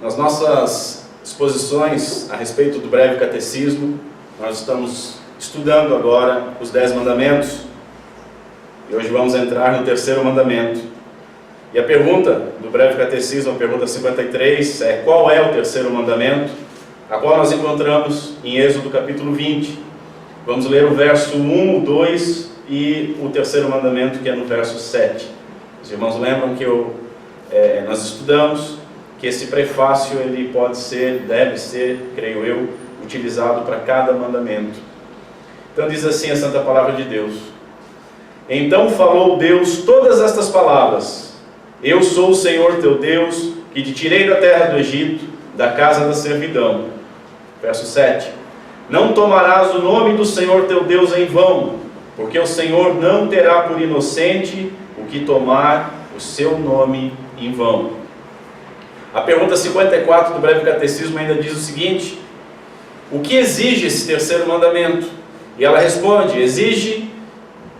Nas nossas exposições a respeito do breve catecismo, nós estamos estudando agora os 10 mandamentos. E hoje vamos entrar no terceiro mandamento. E a pergunta do breve catecismo, a pergunta 53, é: qual é o terceiro mandamento? A qual nós encontramos em Êxodo capítulo 20. Vamos ler o verso 1, 2 e o terceiro mandamento, que é no verso 7. Os irmãos lembram que nós estudamos que esse prefácio ele pode ser, deve ser, creio eu, utilizado para cada mandamento. Então diz assim a Santa Palavra de Deus: Então falou Deus todas estas palavras: Eu sou o Senhor teu Deus, que te tirei da terra do Egito, da casa da servidão. Verso 7. Não tomarás o nome do Senhor teu Deus em vão, porque o Senhor não terá por inocente o que tomar o seu nome em vão. A pergunta 54 do breve catecismo ainda diz o seguinte: o que exige esse terceiro mandamento? E ela responde: exige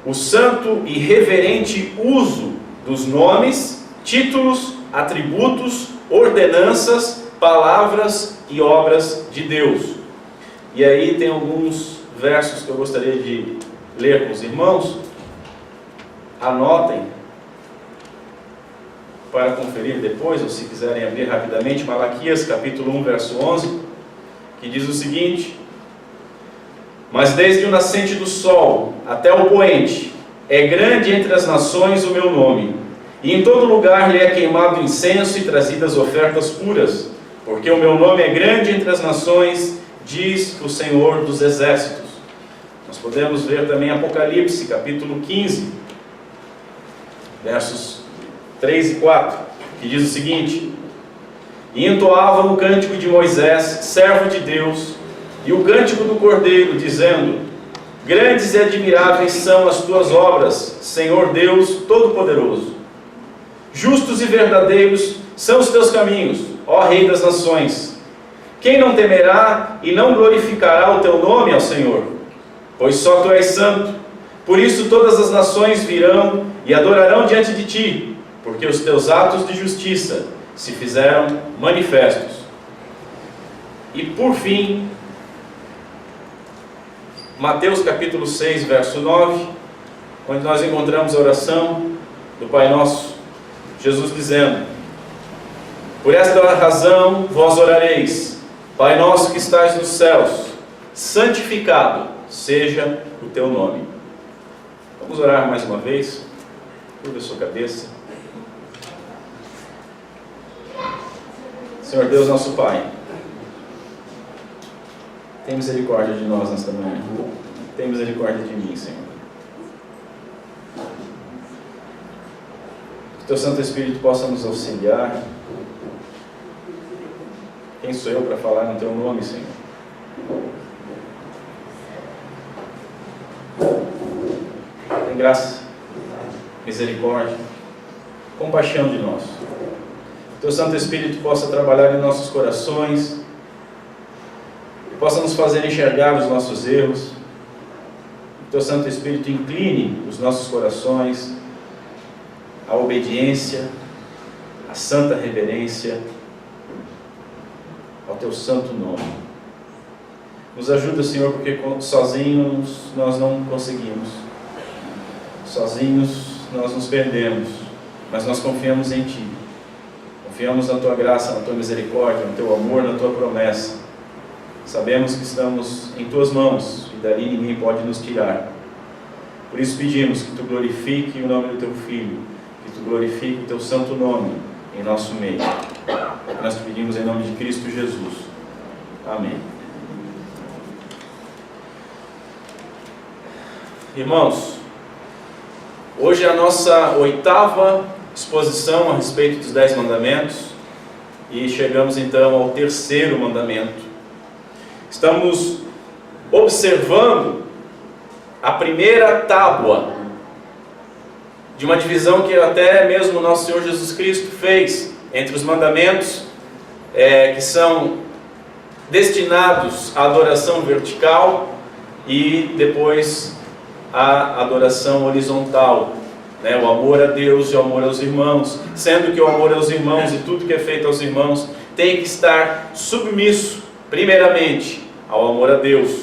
o santo e reverente uso dos nomes, títulos, atributos, ordenanças, palavras e obras de Deus. E aí tem alguns versos que eu gostaria de ler com os irmãos. Anotem para conferir depois, ou se quiserem abrir rapidamente, Malaquias capítulo 1, verso 11, que diz o seguinte: Mas desde o nascente do sol até o poente, é grande entre as nações o meu nome, e em todo lugar lhe é queimado incenso e trazidas ofertas puras, porque o meu nome é grande entre as nações, diz o Senhor dos Exércitos. Nós podemos ver também Apocalipse capítulo 15, versos 3 e 4, que diz o seguinte: E entoavam o cântico de Moisés, servo de Deus, e o cântico do Cordeiro, dizendo: Grandes e admiráveis são as tuas obras, Senhor Deus Todo-Poderoso. Justos e verdadeiros são os teus caminhos, ó Rei das nações. Quem não temerá e não glorificará o teu nome ao Senhor? Pois só tu és santo. Por isso todas as nações virão e adorarão diante de ti, porque os teus atos de justiça se fizeram manifestos. E por fim, Mateus capítulo 6, verso 9, onde nós encontramos a oração do Pai Nosso, Jesus dizendo: Por esta razão vós orareis: Pai nosso que estás nos céus, santificado seja o teu nome. Vamos orar mais uma vez. Curva a sua cabeça. Senhor Deus, nosso Pai, tem misericórdia de nós nesta manhã. Tem misericórdia de mim, Senhor. Que Teu Santo Espírito possa nos auxiliar. Quem sou eu para falar no Teu nome, Senhor? Tem graça, misericórdia, compaixão de nós. Que Teu Santo Espírito possa trabalhar em nossos corações, que possa nos fazer enxergar os nossos erros. Que Teu Santo Espírito incline os nossos corações à obediência, à santa reverência, ao Teu santo nome. Nos ajuda, Senhor, porque sozinhos nós não conseguimos. Sozinhos nós nos perdemos, mas nós confiamos em Ti. Confiamos na Tua graça, na Tua misericórdia, no Teu amor, na Tua promessa. Sabemos que estamos em Tuas mãos e dali ninguém pode nos tirar. Por isso pedimos que Tu glorifique o nome do Teu Filho, que Tu glorifique o Teu santo nome em nosso meio. Nós te pedimos em nome de Cristo Jesus. Amém. Irmãos, hoje é a nossa 8ª exposição a respeito dos 10 mandamentos e chegamos então ao terceiro mandamento. Estamos observando a primeira tábua de uma divisão que até mesmo nosso Senhor Jesus Cristo fez entre os mandamentos que são destinados à adoração vertical e depois à adoração horizontal, né? O amor a Deus e o amor aos irmãos, sendo que o amor aos irmãos e tudo que é feito aos irmãos tem que estar submisso, primeiramente, ao amor a Deus.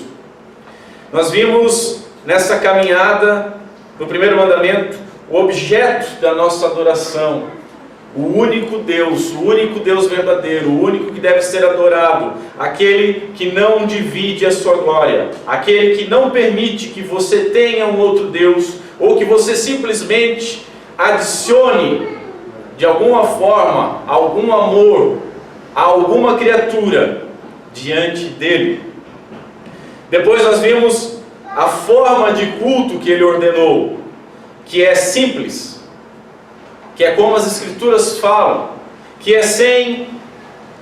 Nós vimos nessa caminhada, no primeiro mandamento, o objeto da nossa adoração, o único Deus verdadeiro, o único que deve ser adorado, aquele que não divide a sua glória, aquele que não permite que você tenha um outro Deus, ou que você simplesmente adicione, de alguma forma, algum amor a alguma criatura diante dele. Depois nós vimos a forma de culto que ele ordenou, que é simples, que é como as Escrituras falam, que é sem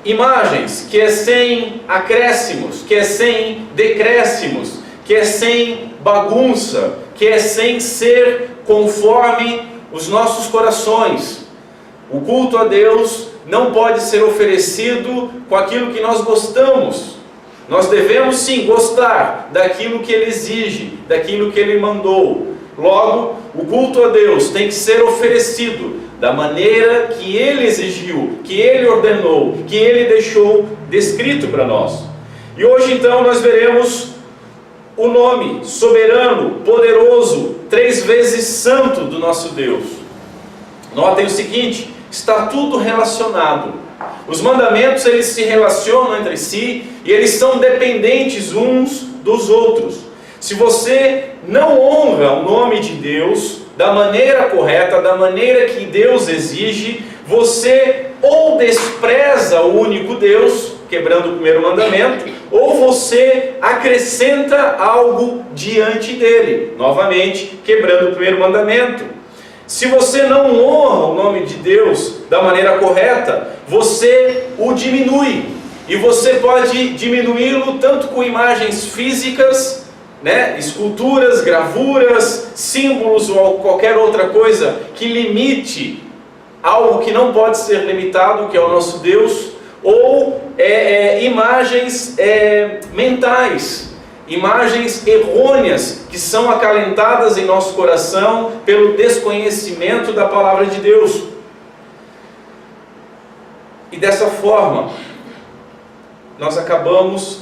imagens, que é sem acréscimos, que é sem decréscimos, que é sem bagunça, que é sem ser conforme os nossos corações. O culto a Deus não pode ser oferecido com aquilo que nós gostamos. Nós devemos sim gostar daquilo que Ele exige, daquilo que Ele mandou. Logo, o culto a Deus tem que ser oferecido da maneira que Ele exigiu, que Ele ordenou, que Ele deixou descrito para nós. E hoje então nós veremos o nome soberano, poderoso, 3 vezes santo do nosso Deus. Notem o seguinte, está tudo relacionado. Os mandamentos, eles se relacionam entre si e eles são dependentes uns dos outros. Se você não honra o nome de Deus da maneira correta, da maneira que Deus exige, você ou despreza o único Deus, quebrando o primeiro mandamento, ou você acrescenta algo diante dele, novamente quebrando o primeiro mandamento. Se você não honra o nome de Deus da maneira correta, você o diminui. E você pode diminuí-lo tanto com imagens físicas, né, esculturas, gravuras, símbolos ou qualquer outra coisa que limite algo que não pode ser limitado, que é o nosso Deus, ou imagens mentais, imagens errôneas que são acalentadas em nosso coração pelo desconhecimento da palavra de Deus. E dessa forma, nós acabamos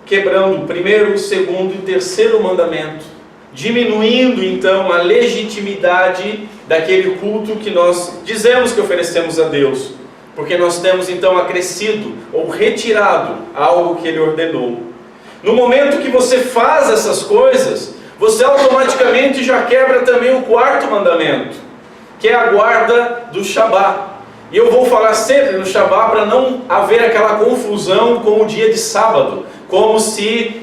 quebrando o primeiro, o segundo e o terceiro mandamento, diminuindo então a legitimidade daquele culto que nós dizemos que oferecemos a Deus, porque nós temos então acrescido ou retirado algo que Ele ordenou. No momento que você faz essas coisas, você automaticamente já quebra também o quarto mandamento, que é a guarda do Shabá. E eu vou falar sempre no Shabá para não haver aquela confusão com o dia de sábado, como se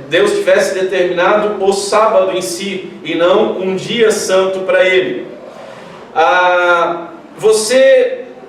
Deus tivesse determinado o sábado em si, e não um dia santo para Ele.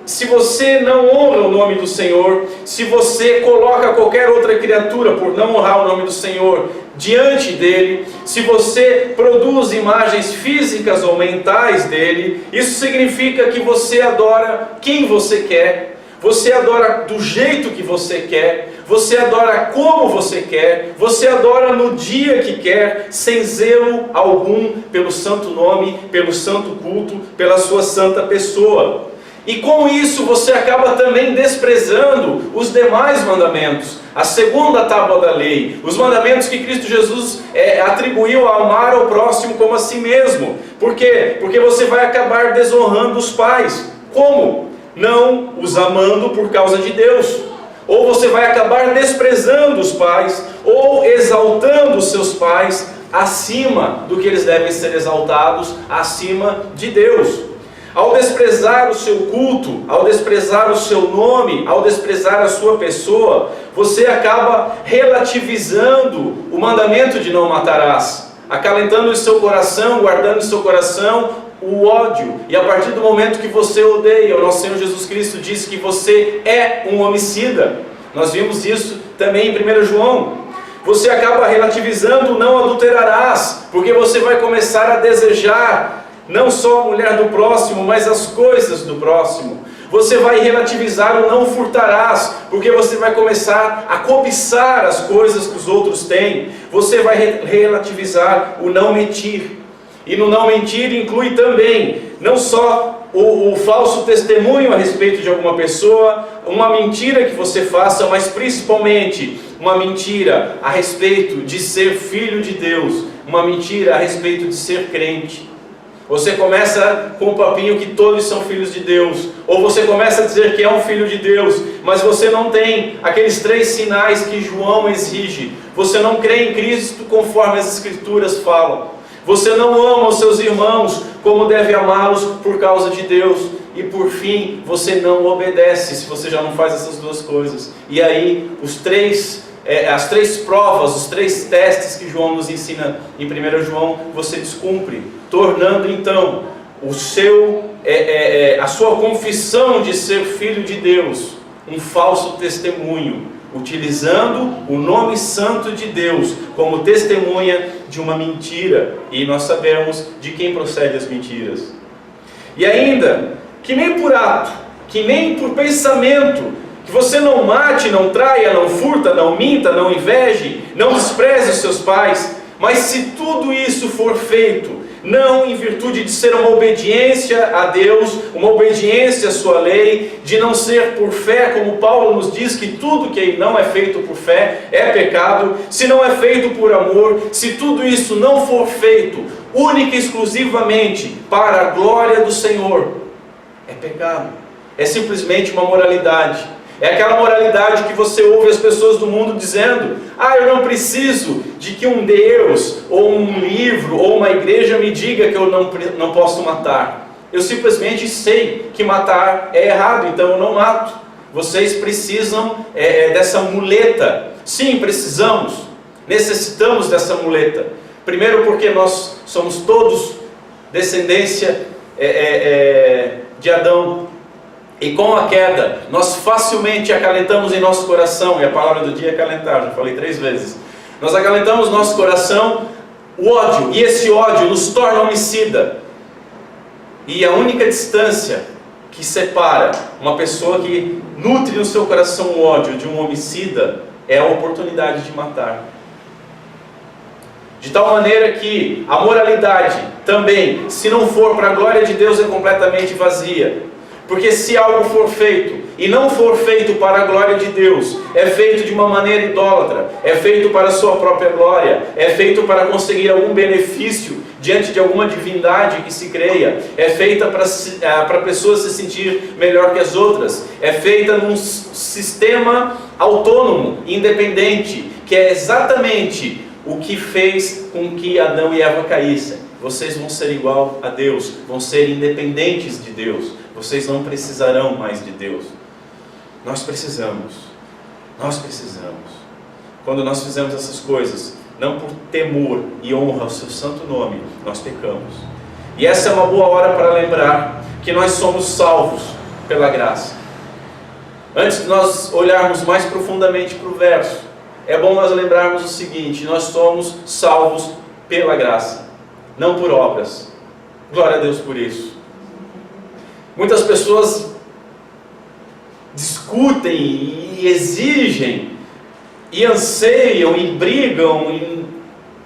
Se você não honra o nome do Senhor, se você coloca qualquer outra criatura por não honrar o nome do Senhor diante dele, se você produz imagens físicas ou mentais dele, isso significa que você adora quem você quer, você adora do jeito que você quer, você adora como você quer, você adora no dia que quer, sem zelo algum pelo santo nome, pelo santo culto, pela sua santa pessoa. E com isso você acaba também desprezando os demais mandamentos, a segunda tábua da lei, os mandamentos que Cristo Jesus atribuiu a amar ao próximo como a si mesmo. Por quê? Porque você vai acabar desonrando os pais. Como? Não os amando por causa de Deus. Ou você vai acabar desprezando os pais, ou exaltando os seus pais acima do que eles devem ser exaltados, acima de Deus. Ao desprezar o seu culto, ao desprezar o seu nome, ao desprezar a sua pessoa, você acaba relativizando o mandamento de não matarás, acalentando em seu coração, guardando em seu coração o ódio. E a partir do momento que você odeia, o nosso Senhor Jesus Cristo disse que você é um homicida. Nós vimos isso também em 1 João. Você acaba relativizando o não adulterarás, porque você vai começar a desejar não só a mulher do próximo, mas as coisas do próximo. Você vai relativizar o não furtarás, porque você vai começar a cobiçar as coisas que os outros têm. Você vai relativizar o não mentir. E no não mentir inclui também, não só o falso testemunho a respeito de alguma pessoa, uma mentira que você faça, mas principalmente uma mentira a respeito de ser filho de Deus, uma mentira a respeito de ser crente. Você começa com o papinho que todos são filhos de Deus, ou você começa a dizer que é um filho de Deus, mas você não tem aqueles 3 sinais que João exige. Você não crê em Cristo conforme as Escrituras falam. Você não ama os seus irmãos como deve amá-los por causa de Deus. E por fim, você não obedece, se você já não faz essas 2 coisas. E aí, as 3 provas, os 3 testes que João nos ensina em 1 João, você descumpre, tornando então a sua confissão de ser filho de Deus um falso testemunho, utilizando o nome santo de Deus como testemunha de uma mentira. E nós sabemos de quem procede as mentiras. E ainda, que nem por ato, que nem por pensamento, que você não mate, não traia, não furta, não minta, não inveje, não despreze os seus pais, mas se tudo isso for feito, não em virtude de ser uma obediência a Deus, uma obediência à sua lei, de não ser por fé, como Paulo nos diz que tudo que não é feito por fé é pecado, se não é feito por amor, se tudo isso não for feito única e exclusivamente para a glória do Senhor, é pecado, é simplesmente uma moralidade. É aquela moralidade que você ouve as pessoas do mundo dizendo: eu não preciso de que um Deus, ou um livro, ou uma igreja me diga que eu não posso matar. Eu simplesmente sei que matar é errado, então eu não mato. Vocês precisam dessa muleta. Sim, precisamos, necessitamos dessa muleta. Primeiro porque nós somos todos descendência de Adão. E com a queda, nós facilmente acalentamos em nosso coração, e a palavra do dia é acalentar, já falei 3 vezes. Nós acalentamos no nosso coração o ódio, e esse ódio nos torna homicida. E a única distância que separa uma pessoa que nutre no seu coração o ódio de um homicida é a oportunidade de matar. De tal maneira que a moralidade também, se não for para a glória de Deus, é completamente vazia. Porque se algo for feito e não for feito para a glória de Deus, é feito de uma maneira idólatra, é feito para a sua própria glória, é feito para conseguir algum benefício diante de alguma divindade que se creia, é feita para pessoas se sentir melhor que as outras, é feita num sistema autônomo, independente, que é exatamente o que fez com que Adão e Eva caíssem. Vocês vão ser igual a Deus, vão ser independentes de Deus. Vocês não precisarão mais de Deus. Nós precisamos. Quando nós fizemos essas coisas, não por temor e honra ao seu santo nome, nós pecamos. E essa é uma boa hora para lembrar que nós somos salvos pela graça. Antes de nós olharmos mais profundamente para o verso, é bom nós lembrarmos o seguinte: nós somos salvos pela graça, não por obras. Glória a Deus por isso. Muitas pessoas discutem e exigem e anseiam e brigam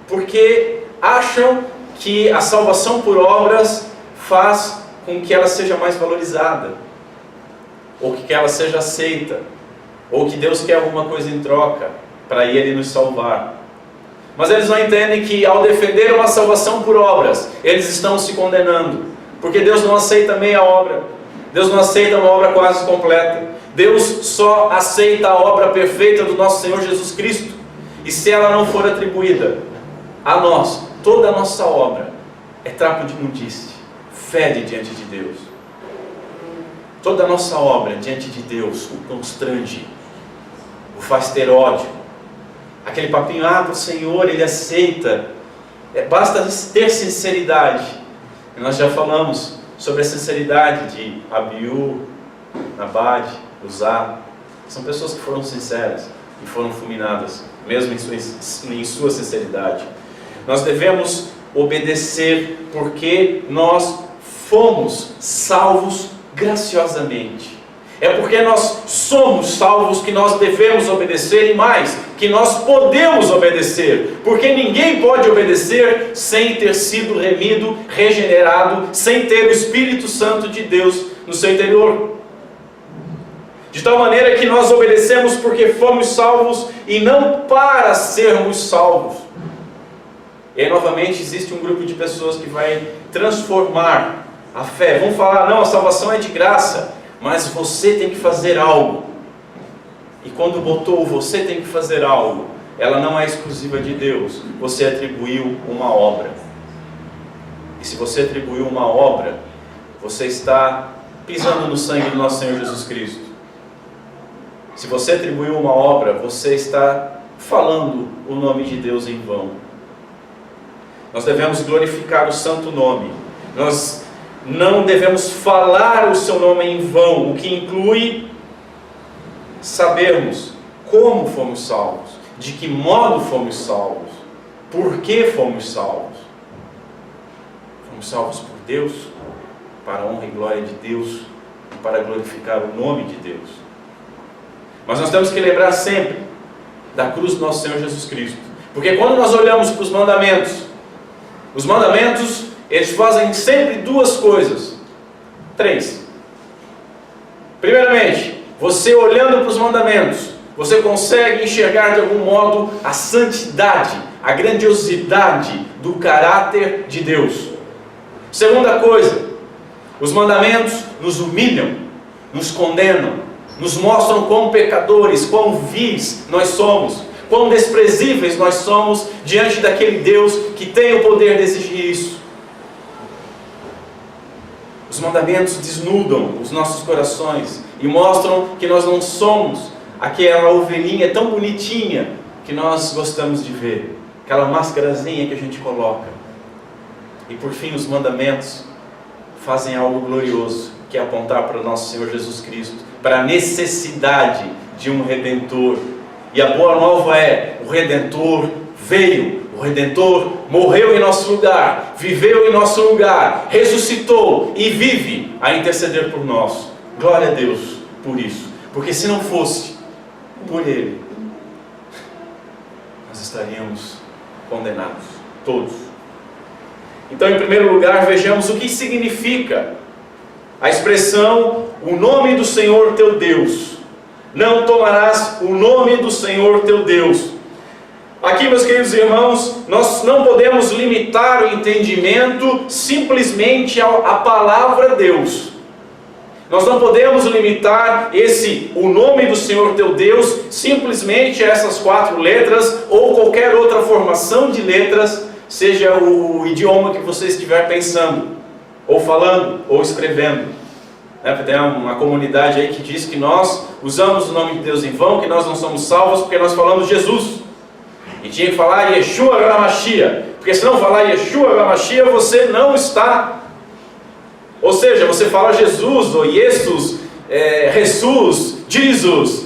porque acham que a salvação por obras faz com que ela seja mais valorizada, ou que ela seja aceita, ou que Deus quer alguma coisa em troca para Ele nos salvar. Mas eles não entendem que ao defender uma salvação por obras, eles estão se condenando. Porque Deus não aceita meia obra, Deus não aceita uma obra quase completa. Deus só aceita a obra perfeita do nosso Senhor Jesus Cristo. E se ela não for atribuída a nós, toda a nossa obra é trapo de imundície, fede diante de Deus. Toda a nossa obra diante de Deus o constrange, o faz ter ódio. Aquele papinho, para o Senhor Ele aceita, basta ter sinceridade. E nós já falamos sobre a sinceridade de Abiú, Nabade, Uzá. São pessoas que foram sinceras e foram fulminadas, mesmo em sua sinceridade. Nós devemos obedecer porque nós fomos salvos graciosamente. É porque nós somos salvos que nós devemos obedecer, e mais, que nós podemos obedecer. Porque ninguém pode obedecer sem ter sido remido, regenerado, sem ter o Espírito Santo de Deus no seu interior. De tal maneira que nós obedecemos porque fomos salvos e não para sermos salvos. E aí novamente existe um grupo de pessoas que vai transformar a fé. Vão falar, não, a salvação é de graça, mas você tem que fazer algo. E quando botou você tem que fazer algo, ela não é exclusiva de Deus. Você atribuiu uma obra. E se você atribuiu uma obra, você está pisando no sangue do nosso Senhor Jesus Cristo. Se você atribuiu uma obra, você está falando o nome de Deus em vão. Nós devemos glorificar o santo nome. Nós não devemos falar o seu nome em vão, o que inclui sabermos como fomos salvos, de que modo fomos salvos, por que fomos salvos. Fomos salvos por Deus, para a honra e glória de Deus, e para glorificar o nome de Deus. Mas nós temos que lembrar sempre da cruz do nosso Senhor Jesus Cristo. Porque quando nós olhamos para os mandamentos, eles fazem sempre duas coisas. 3. Primeiramente, você olhando para os mandamentos, você consegue enxergar de algum modo a santidade, a grandiosidade do caráter de Deus. Segunda coisa, os mandamentos nos humilham, nos condenam, nos mostram quão pecadores, quão vis nós somos, quão desprezíveis nós somos diante daquele Deus que tem o poder de exigir isso. Os mandamentos desnudam os nossos corações e mostram que nós não somos aquela ovelhinha tão bonitinha que nós gostamos de ver, aquela máscarazinha que a gente coloca. E por fim, os mandamentos fazem algo glorioso, que é apontar para o nosso Senhor Jesus Cristo, para a necessidade de um Redentor. E a boa nova é, o Redentor veio, o Redentor morreu em nosso lugar, viveu em nosso lugar, ressuscitou e vive a interceder por nós. Glória a Deus por isso, porque se não fosse por Ele, nós estaríamos condenados, todos. Então, em primeiro lugar, vejamos o que significa a expressão, o nome do Senhor teu Deus. Não tomarás o nome do Senhor teu Deus. Aqui, meus queridos irmãos, nós não podemos limitar o entendimento simplesmente à palavra Deus. Nós não podemos limitar o nome do Senhor teu Deus simplesmente a essas 4 letras ou qualquer outra formação de letras, seja o idioma que você estiver pensando, ou falando, ou escrevendo. Tem uma comunidade aí que diz que nós usamos o nome de Deus em vão, que nós não somos salvos porque nós falamos Jesus. E tinha que falar Yeshua HaMashiach, porque se não falar Yeshua HaMashiach, você não está. Ou seja, você fala Jesus, ou Jesus, Jesus,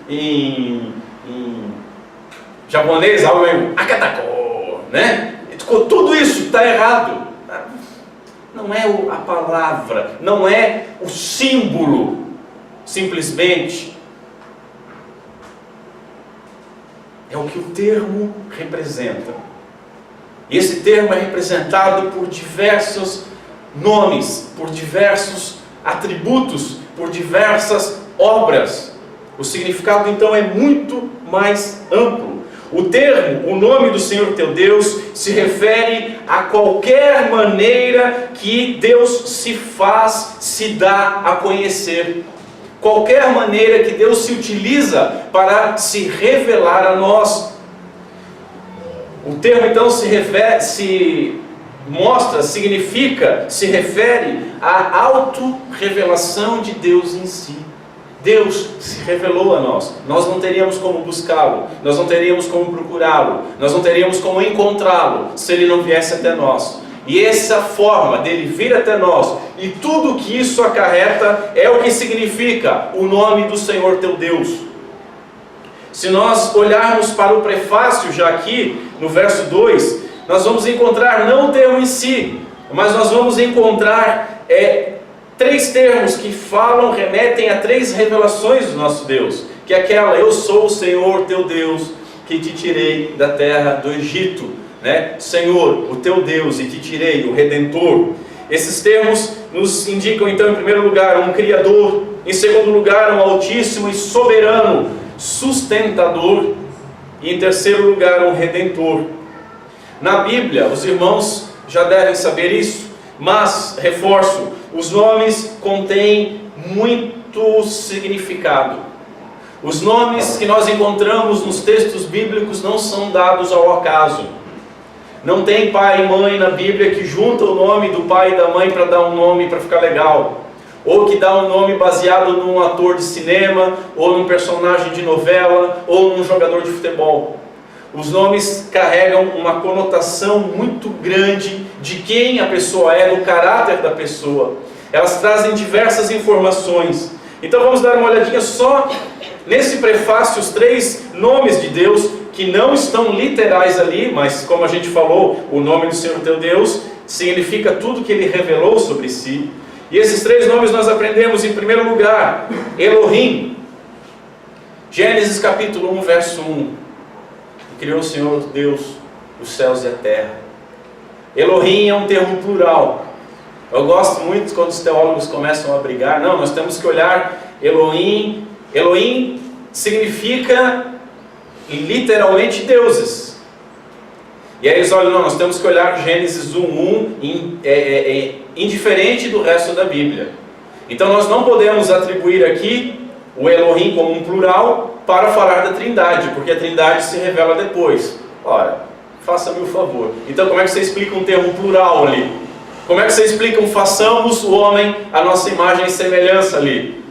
em japonês, algo meio akatako, né? Tudo isso está errado. Não é a palavra, não é o símbolo, simplesmente. É o que o termo representa. E esse termo é representado por diversos nomes, por diversos atributos, por diversas obras. O significado então é muito mais amplo. O termo, o nome do Senhor teu Deus, se refere a qualquer maneira que Deus se dá a conhecer. Qualquer maneira que Deus se utiliza para se revelar a nós. O termo então se refere à auto-revelação de Deus em si. Deus se revelou a nós. Nós não teríamos como buscá-lo, nós não teríamos como procurá-lo, nós não teríamos como encontrá-lo se Ele não viesse até nós. E essa forma dele vir até nós e tudo que isso acarreta é o que significa o nome do Senhor teu Deus. Se nós olharmos para o prefácio já aqui no verso 2, nós vamos encontrar não o termo em si, mas nós vamos encontrar três termos que remetem a três revelações do nosso Deus, que é aquela: eu sou o Senhor teu Deus, que te tirei da terra do Egito, né? Senhor, o teu Deus, e te tirei, o Redentor. Esses termos nos indicam então, em primeiro lugar, um Criador, em segundo lugar, um Altíssimo e Soberano, Sustentador, e em terceiro lugar, um Redentor. Na Bíblia, os irmãos já devem saber isso, mas, reforço, os nomes contêm muito significado. Os nomes que nós encontramos nos textos bíblicos não são dados ao acaso. Não tem pai e mãe na Bíblia que junta o nome do pai e da mãe para dar um nome para ficar legal, ou que dá um nome baseado num ator de cinema, ou num personagem de novela, ou num jogador de futebol. Os nomes carregam uma conotação muito grande de quem a pessoa é, do caráter da pessoa. Elas trazem diversas informações. Então vamos dar uma olhadinha só nesse prefácio, os três nomes de Deus, que não estão literais ali, mas como a gente falou, o nome do Senhor teu Deus significa tudo que Ele revelou sobre si. E esses três nomes nós aprendemos em primeiro lugar: Elohim. Gênesis capítulo 1, verso 1. Criou o Senhor Deus os céus e a terra. Elohim é um termo plural. Eu gosto muito quando os teólogos começam a brigar. Não, nós temos que olhar Elohim. Elohim significa literalmente deuses. E aí eles olham, não, nós temos que olhar Gênesis 1:1 indiferente do resto da Bíblia. Então nós não podemos atribuir aqui o Elohim como um plural para falar da Trindade, porque a Trindade se revela depois. Ora, faça-me o favor. Então como é que você explica um termo plural ali? Como é que você explica façamos o homem a nossa imagem e semelhança ali?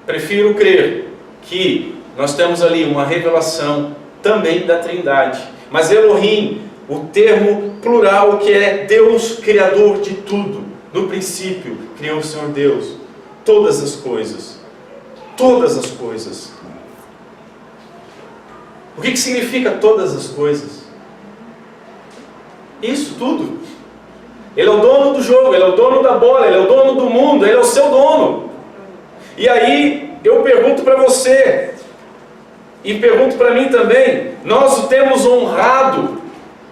Prefiro crer que nós temos ali uma revelação também da Trindade. Mas Elohim, o termo plural que é Deus Criador de tudo. No princípio, criou o Senhor Deus todas as coisas. Todas as coisas. O que significa todas as coisas? Isso tudo. Ele é o dono do jogo, Ele é o dono da bola, Ele é o dono do mundo, Ele é o seu dono. E aí eu pergunto para você, e pergunto para mim também: nós o temos honrado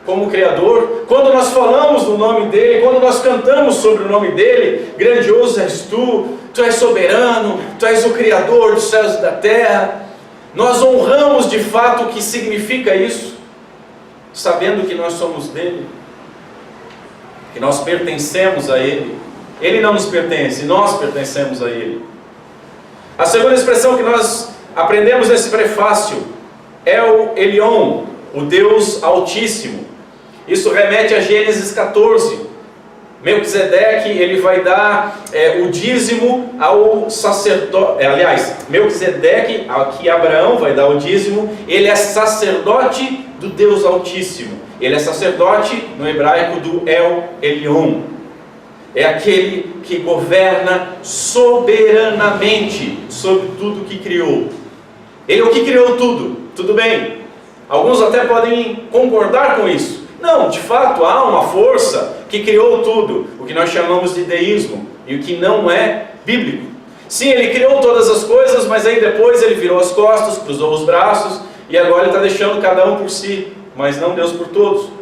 como Criador? Quando nós falamos do nome dEle, quando nós cantamos sobre o nome dEle, grandioso és Tu, Tu és soberano, Tu és o Criador dos céus e da terra, nós honramos de fato o que significa isso, sabendo que nós somos dEle, que nós pertencemos a Ele. Ele não nos pertence, nós pertencemos a Ele. A segunda expressão que nós aprendemos nesse prefácio é o Elion, o Deus Altíssimo. Isso remete a Gênesis 14. Melquisedeque, ele vai dar o dízimo ao sacerdote. Melquisedeque, aqui Abraão vai dar o dízimo. Ele é sacerdote do Deus Altíssimo. Ele é sacerdote, no hebraico, do El Elyon. É aquele que governa soberanamente sobre tudo que criou. Ele é o que criou tudo, tudo bem. Alguns até podem concordar com isso. Não, de fato há uma força que criou tudo, o que nós chamamos de deísmo, e o que não é bíblico. Sim, Ele criou todas as coisas, mas aí depois Ele virou as costas, cruzou os braços, e agora Ele está deixando cada um por si, mas não Deus por todos.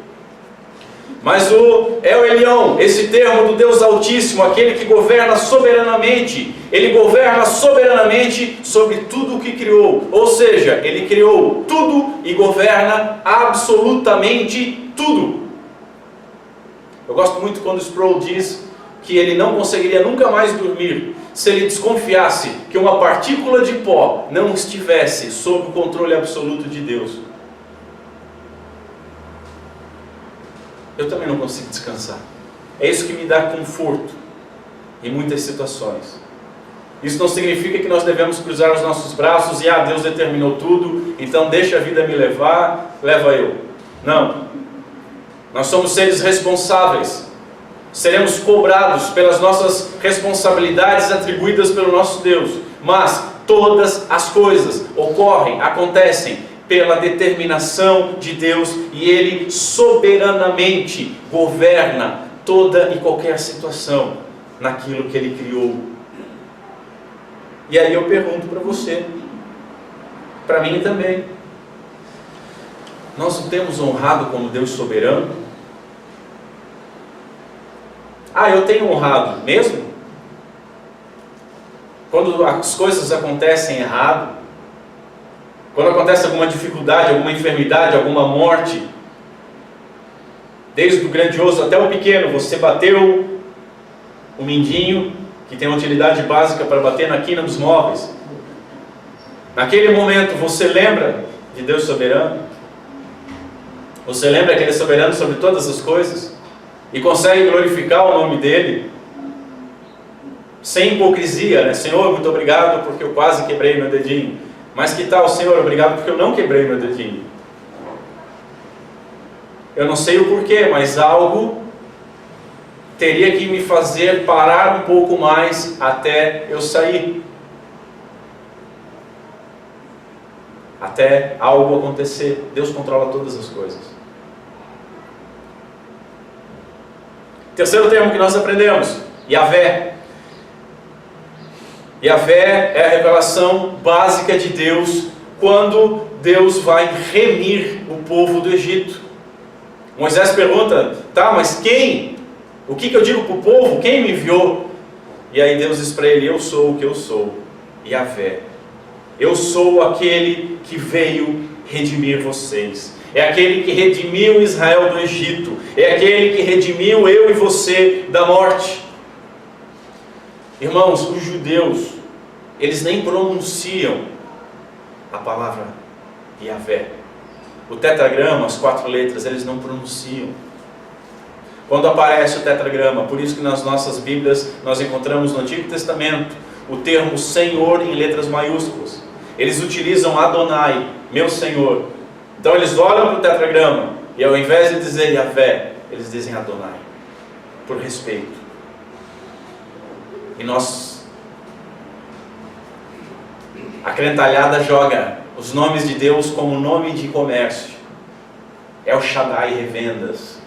Mas o El Elyon, esse termo do Deus Altíssimo, aquele que governa soberanamente, Ele governa soberanamente sobre tudo o que criou. Ou seja, Ele criou tudo e governa absolutamente tudo. Eu gosto muito quando Sproul diz que ele não conseguiria nunca mais dormir se ele desconfiasse que uma partícula de pó não estivesse sob o controle absoluto de Deus. Eu também não consigo descansar. É isso que me dá conforto em muitas situações. Isso não significa que nós devemos cruzar os nossos braços e Deus determinou tudo, então deixa a vida me levar, leva eu. Não. Nós somos seres responsáveis. Seremos cobrados pelas nossas responsabilidades atribuídas pelo nosso Deus. Mas todas as coisas ocorrem, acontecem pela determinação de Deus, e Ele soberanamente governa toda e qualquer situação. naquilo que Ele criou. E aí eu pergunto para você, para mim também, nós o temos honrado como Deus soberano? Eu tenho honrado mesmo? Quando as coisas acontecem errado, quando acontece alguma dificuldade, alguma enfermidade, alguma morte, desde o grandioso até o pequeno, você bateu o mindinho, que tem uma utilidade básica para bater na quina dos móveis. Naquele momento você lembra de Deus soberano? Você lembra que Ele é soberano sobre todas as coisas? E consegue glorificar o nome dEle? Sem hipocrisia, né? Senhor, muito obrigado porque eu quase quebrei meu dedinho. Mas que tal, Senhor, obrigado porque eu não quebrei meu dedinho. Eu não sei o porquê, mas algo teria que me fazer parar um pouco mais até eu sair. Até algo acontecer. Deus controla todas as coisas. Terceiro termo que nós aprendemos: Yahvé. Yahvé é a revelação básica de Deus quando Deus vai remir o povo do Egito. Moisés pergunta: tá, mas quem? O que eu digo para o povo? Quem me enviou? E aí Deus diz para ele: eu sou o que eu sou, Yahvé. Eu sou aquele que veio redimir vocês. É aquele que redimiu Israel do Egito. É aquele que redimiu eu e você da morte. Irmãos, os judeus, eles nem pronunciam a palavra Yahvé. O tetragrama, as 4 letras, eles não pronunciam. Quando aparece o tetragrama, por isso que nas nossas Bíblias nós encontramos no Antigo Testamento o termo Senhor em letras maiúsculas. Eles utilizam Adonai, meu Senhor. Então eles olham para o tetragrama e ao invés de dizer Yahvé, eles dizem Adonai, por respeito. E a crentalhada joga os nomes de Deus como nome de comércio. El Shaddai revendas,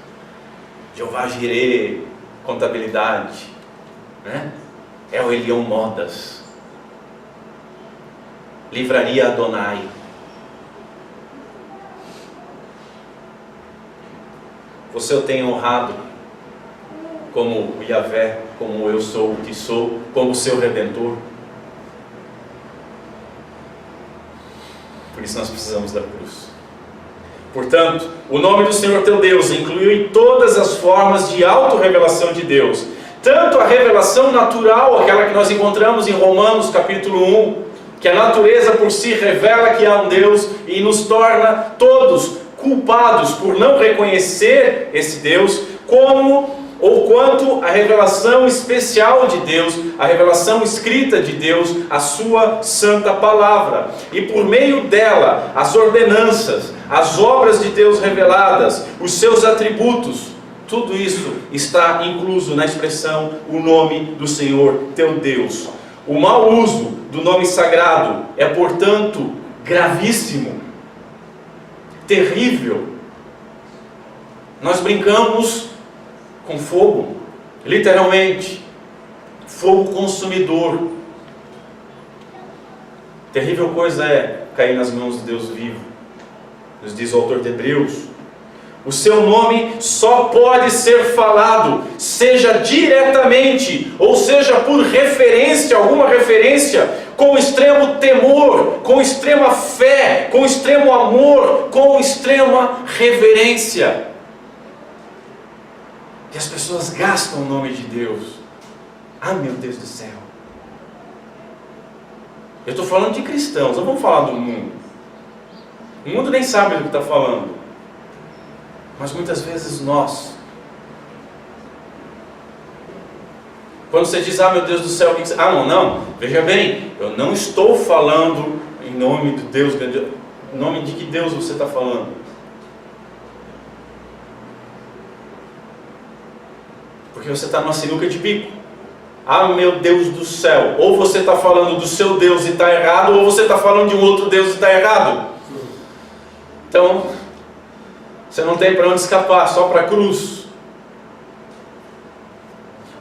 Jeová Jireh contabilidade, né? El Elyon modas, livraria Adonai. Você o tem honrado como o Yahvé, como eu sou o que sou, como seu Redentor? Por isso nós precisamos da cruz. Portanto, o nome do Senhor teu Deus incluiu em todas as formas de autorrevelação de Deus. Tanto a revelação natural, aquela que nós encontramos em Romanos capítulo 1, que a natureza por si revela que há um Deus e nos torna todos culpados por não reconhecer esse Deus, quanto a revelação especial de Deus, a revelação escrita de Deus, a sua santa palavra, e por meio dela, as ordenanças, as obras de Deus reveladas, os seus atributos, tudo isso está incluso na expressão o nome do Senhor teu Deus. O mau uso do nome sagrado é, portanto, gravíssimo, terrível. Nós brincamos com fogo, literalmente, fogo consumidor. Terrível coisa é cair nas mãos de Deus vivo, nos diz o autor de Hebreus. O seu nome só pode ser falado, seja diretamente, ou seja por referência, alguma referência, com extremo temor, com extrema fé, com extremo amor, com extrema reverência. E as pessoas gastam o nome de Deus. Ah, meu Deus do céu. Eu estou falando de cristãos, não vamos falar do mundo. O mundo nem sabe do que está falando. Mas muitas vezes nós, quando você diz, ah, meu Deus do céu, o que você... não, veja bem, eu não estou falando em nome de Deus, em nome de que Deus você está falando? Porque você está numa sinuca de bico. Ah, meu Deus do céu, ou você está falando do seu Deus e está errado, ou você está falando de um outro Deus e está errado. Então, você não tem para onde escapar, só para a cruz.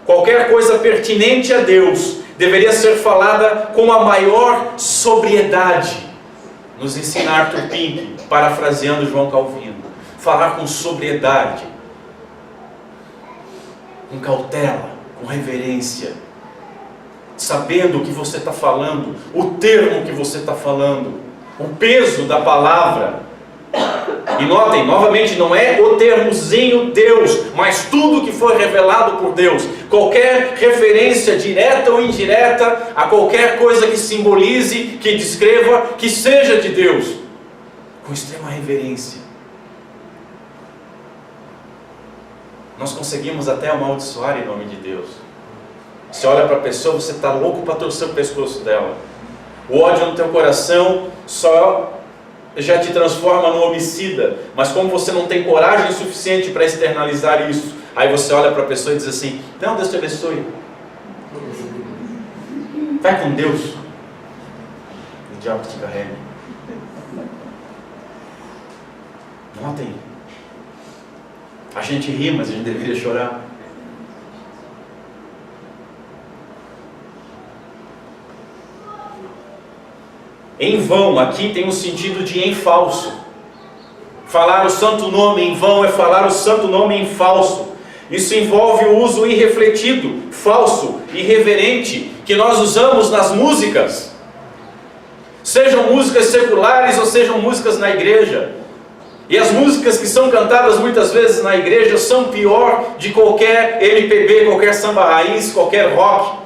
qualquer coisa pertinente a Deus deveria ser falada com a maior sobriedade. Nos ensina Arthur Pink, parafraseando João Calvino. Falar com sobriedade, com cautela, com reverência, sabendo o que você está falando, o termo que você está falando, o peso da palavra. E notem, novamente, não é o termozinho Deus, mas tudo que foi revelado por Deus. Qualquer referência direta ou indireta a qualquer coisa que simbolize, que descreva, que seja de Deus, com extrema reverência. Nós conseguimos até amaldiçoar em nome de Deus. Você olha para a pessoa, você está louco para torcer o pescoço dela. O ódio no teu coração só já te transforma no homicida. Mas como você não tem coragem suficiente para externalizar isso, aí você olha para a pessoa e diz assim: não, Deus te abençoe. Vai com Deus. O diabo te carrega. Notem. A gente ri, mas a gente deveria chorar. Em vão, aqui tem um sentido de em falso. Falar o santo nome em vão é falar o santo nome em falso. Isso envolve o uso irrefletido, falso, irreverente, que nós usamos nas músicas. Sejam músicas seculares ou sejam músicas na igreja. E as músicas que são cantadas muitas vezes na igreja são pior de qualquer MPB, qualquer samba raiz, qualquer rock.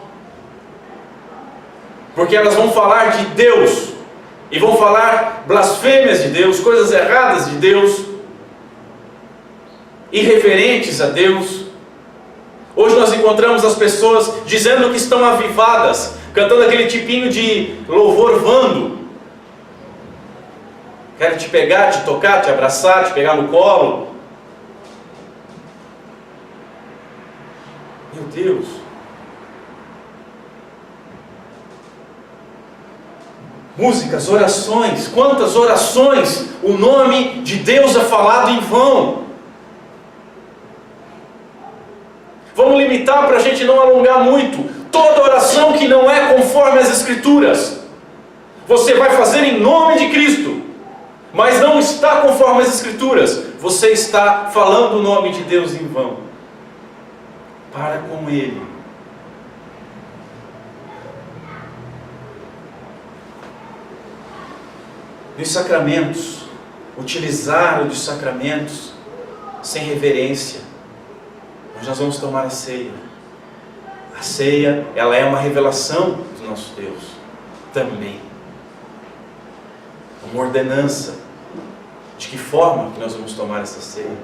Porque elas vão falar de Deus. E vão falar blasfêmias de Deus, coisas erradas de Deus, irreverentes a Deus. Hoje nós encontramos as pessoas dizendo que estão avivadas, cantando aquele tipinho de louvor vando. Quero te pegar, te tocar, te abraçar, te pegar no colo. Meu Deus. Músicas, orações, quantas orações o nome de Deus é falado em vão. Vamos limitar para a gente não alongar muito. Toda oração que não é conforme as Escrituras, você vai fazer em nome de Cristo, mas não está conforme as Escrituras, você está falando o nome de Deus em vão. Para com Ele. Nos sacramentos, utilizar os sacramentos sem reverência. Nós vamos tomar a ceia. A ceia, ela é uma revelação do nosso Deus também. Uma ordenança de que forma que nós vamos tomar essa ceia.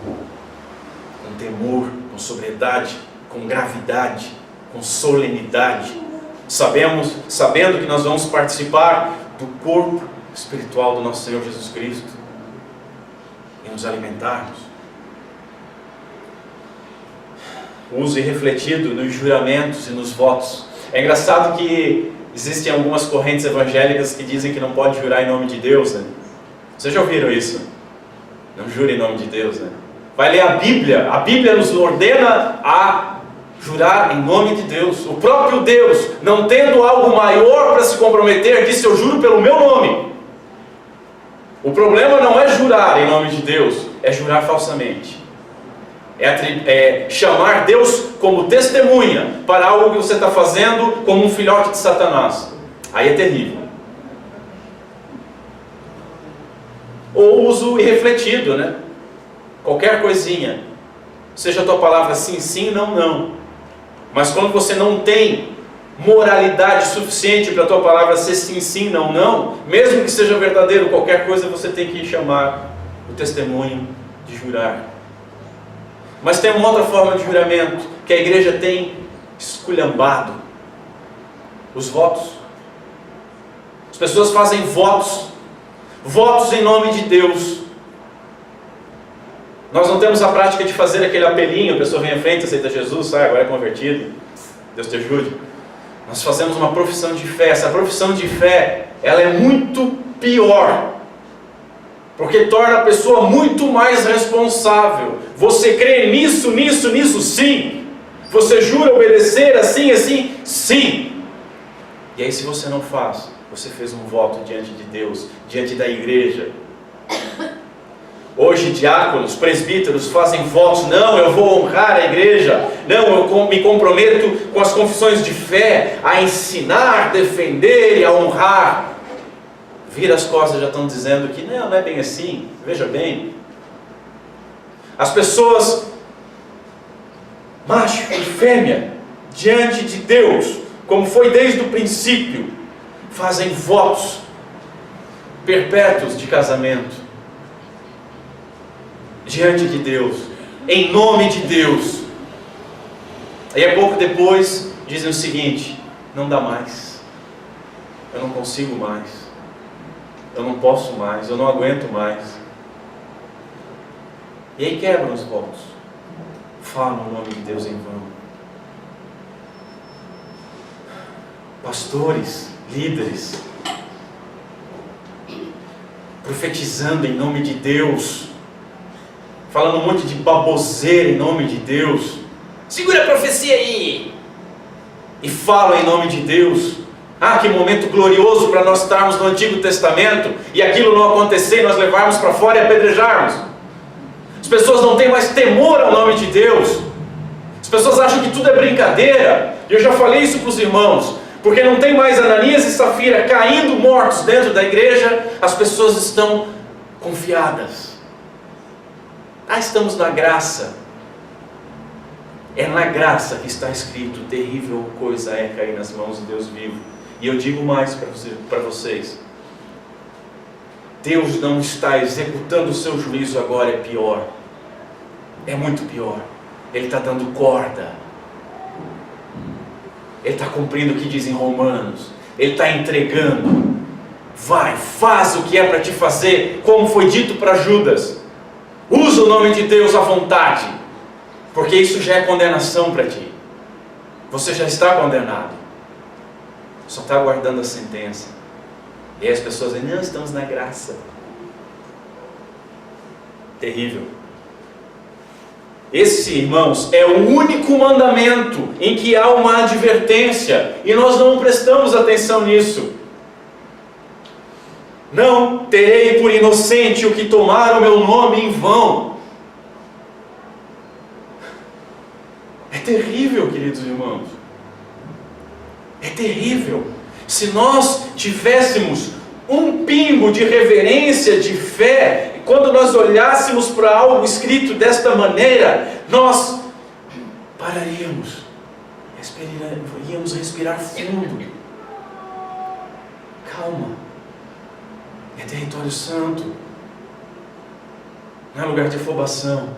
Com temor, com sobriedade, com gravidade, com solenidade. Sabendo que nós vamos participar do corpo espiritual do nosso Senhor Jesus Cristo e nos alimentarmos. O uso irrefletido nos juramentos e nos votos. É engraçado que existem algumas correntes evangélicas que dizem que não pode jurar em nome de Deus, né? Vocês já ouviram isso? Não jure em nome de Deus, né? Vai ler a Bíblia nos ordena a jurar em nome de Deus. O próprio Deus, não tendo algo maior para se comprometer, disse: eu juro pelo meu nome. O problema não é jurar em nome de Deus, é jurar falsamente. É chamar Deus como testemunha para algo que você está fazendo como um filhote de Satanás. Aí é terrível. Ou uso irrefletido, né? Qualquer coisinha, seja a tua palavra sim, sim, não, não. Mas quando você não tem moralidade suficiente para a tua palavra ser sim, sim, não, não, mesmo que seja verdadeiro qualquer coisa, você tem que chamar o testemunho de jurar. Mas tem uma outra forma de juramento que a igreja tem esculhambado: os votos. As pessoas fazem votos em nome de Deus. Nós não temos a prática de fazer aquele apelinho: a pessoa vem à frente, aceita Jesus, sai, agora é convertido, Deus te ajude. Nós fazemos uma profissão de fé. Essa profissão de fé, ela é muito pior, porque torna a pessoa muito mais responsável. Você crê nisso, sim, Você jura obedecer assim, assim? Sim! E aí, se você não faz, você fez um voto diante de Deus, diante da igreja. Hoje, diáconos, presbíteros fazem votos: não, eu vou honrar a igreja, não, eu me comprometo com as confissões de fé, a ensinar, defender e a honrar. Vira as costas, já estão dizendo que não é bem assim. Veja bem, as pessoas, macho e fêmea, diante de Deus, como foi desde o princípio, fazem votos perpétuos de casamento diante de Deus, em nome de Deus. Aí a pouco depois dizem o seguinte: não dá mais, eu não consigo mais, eu não posso mais, eu não aguento mais. E aí quebram os votos, falam o nome de Deus em vão. Pastores, líderes, profetizando em nome de Deus, falando um monte de baboseira em nome de Deus. Segura a profecia aí! E falam em nome de Deus. Ah, que momento glorioso para nós estarmos no Antigo Testamento e aquilo não acontecer e nós levarmos para fora e apedrejarmos. As pessoas não têm mais temor ao nome de Deus. As pessoas acham que tudo é brincadeira. E eu já falei isso para os irmãos. Porque não tem mais Ananias e Safira caindo mortos dentro da igreja, as pessoas estão confiadas. Ah, estamos na graça. É na graça que está escrito: terrível coisa é cair nas mãos de Deus vivo. E eu digo mais para vocês: Deus não está executando o seu juízo agora, é pior. É muito pior. Ele está dando corda. Ele está cumprindo o que diz em Romanos. Ele está entregando. Vai, faz o que é para te fazer, como foi dito para Judas. Usa o nome de Deus à vontade, porque isso já é condenação para ti. Você já está condenado, só está aguardando a sentença. E aí as pessoas dizem: não, estamos na graça. Terrível. Esse, irmãos, é o único mandamento em que há uma advertência, e nós não prestamos atenção nisso. Não terei por inocente o que tomar o meu nome em vão. É terrível, queridos irmãos. É terrível. Se nós tivéssemos um pingo de reverência, de fé, quando nós olhássemos para algo escrito desta maneira, nós pararíamos, íamos respirar fundo. Calma, é território santo, não é lugar de afobação.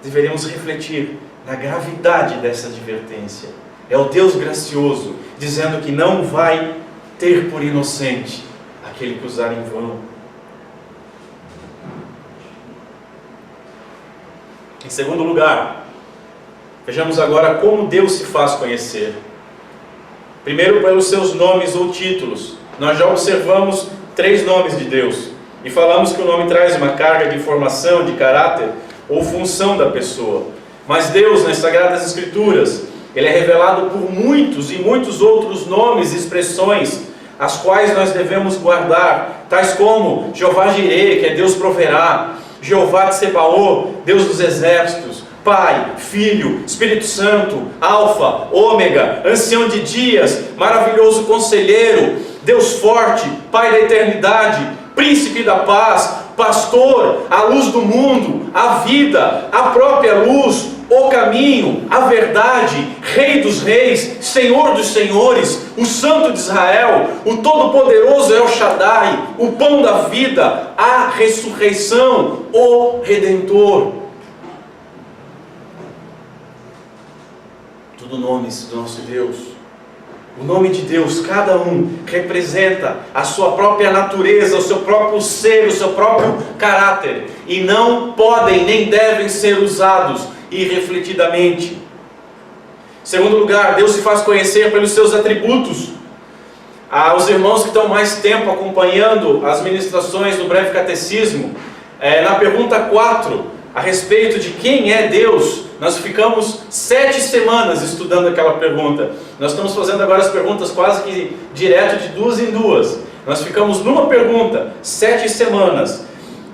Deveríamos refletir na gravidade dessa advertência. É o Deus gracioso dizendo que não vai ter por inocente aquele que usar em vão. Em segundo lugar, vejamos agora como Deus se faz conhecer. Primeiro, pelos seus nomes ou títulos. Nós já observamos 3 nomes de Deus e falamos que o nome traz uma carga de informação, de caráter ou função da pessoa. Mas Deus, nas Sagradas Escrituras, Ele é revelado por muitos e muitos outros nomes e expressões, as quais nós devemos guardar, tais como Jeová Jireh, que é Deus proverá, Jeová Tsebaô, Deus dos exércitos, Pai, Filho, Espírito Santo, Alfa, Ômega, Ancião de Dias, Maravilhoso Conselheiro, Deus Forte, Pai da Eternidade, Príncipe da Paz, Pastor, a luz do mundo, a vida, a própria luz, o caminho, a verdade, Rei dos reis, Senhor dos senhores, o Santo de Israel, o Todo-Poderoso El Shaddai, o Pão da vida, a ressurreição, o Redentor. Tudo nomes do nosso Deus. O nome de Deus, cada um representa a sua própria natureza, o seu próprio ser, o seu próprio caráter, e não podem nem devem ser usados irrefletidamente. Em segundo lugar, Deus se faz conhecer pelos seus atributos. Os irmãos que estão mais tempo acompanhando as ministrações do breve catecismo, na pergunta 4, a respeito de quem é Deus, nós ficamos 7 semanas estudando aquela pergunta. Nós estamos fazendo agora as perguntas quase que direto de 2 em 2. Nós ficamos numa pergunta 7 semanas.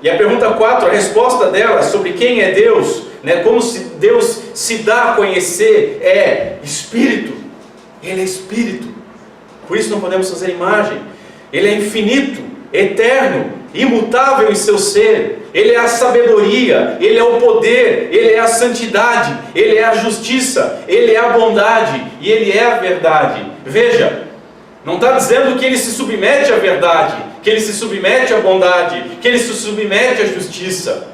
E a pergunta 4, a resposta dela sobre quem é Deus, né, como se Deus se dá a conhecer, é Espírito. Ele é Espírito. Por isso não podemos fazer imagem. Ele é infinito, eterno, imutável em seu ser. Ele é a sabedoria, Ele é o poder, Ele é a santidade, Ele é a justiça, Ele é a bondade e Ele é a verdade. Veja, não está dizendo que Ele se submete à verdade, que Ele se submete à bondade, que Ele se submete à justiça.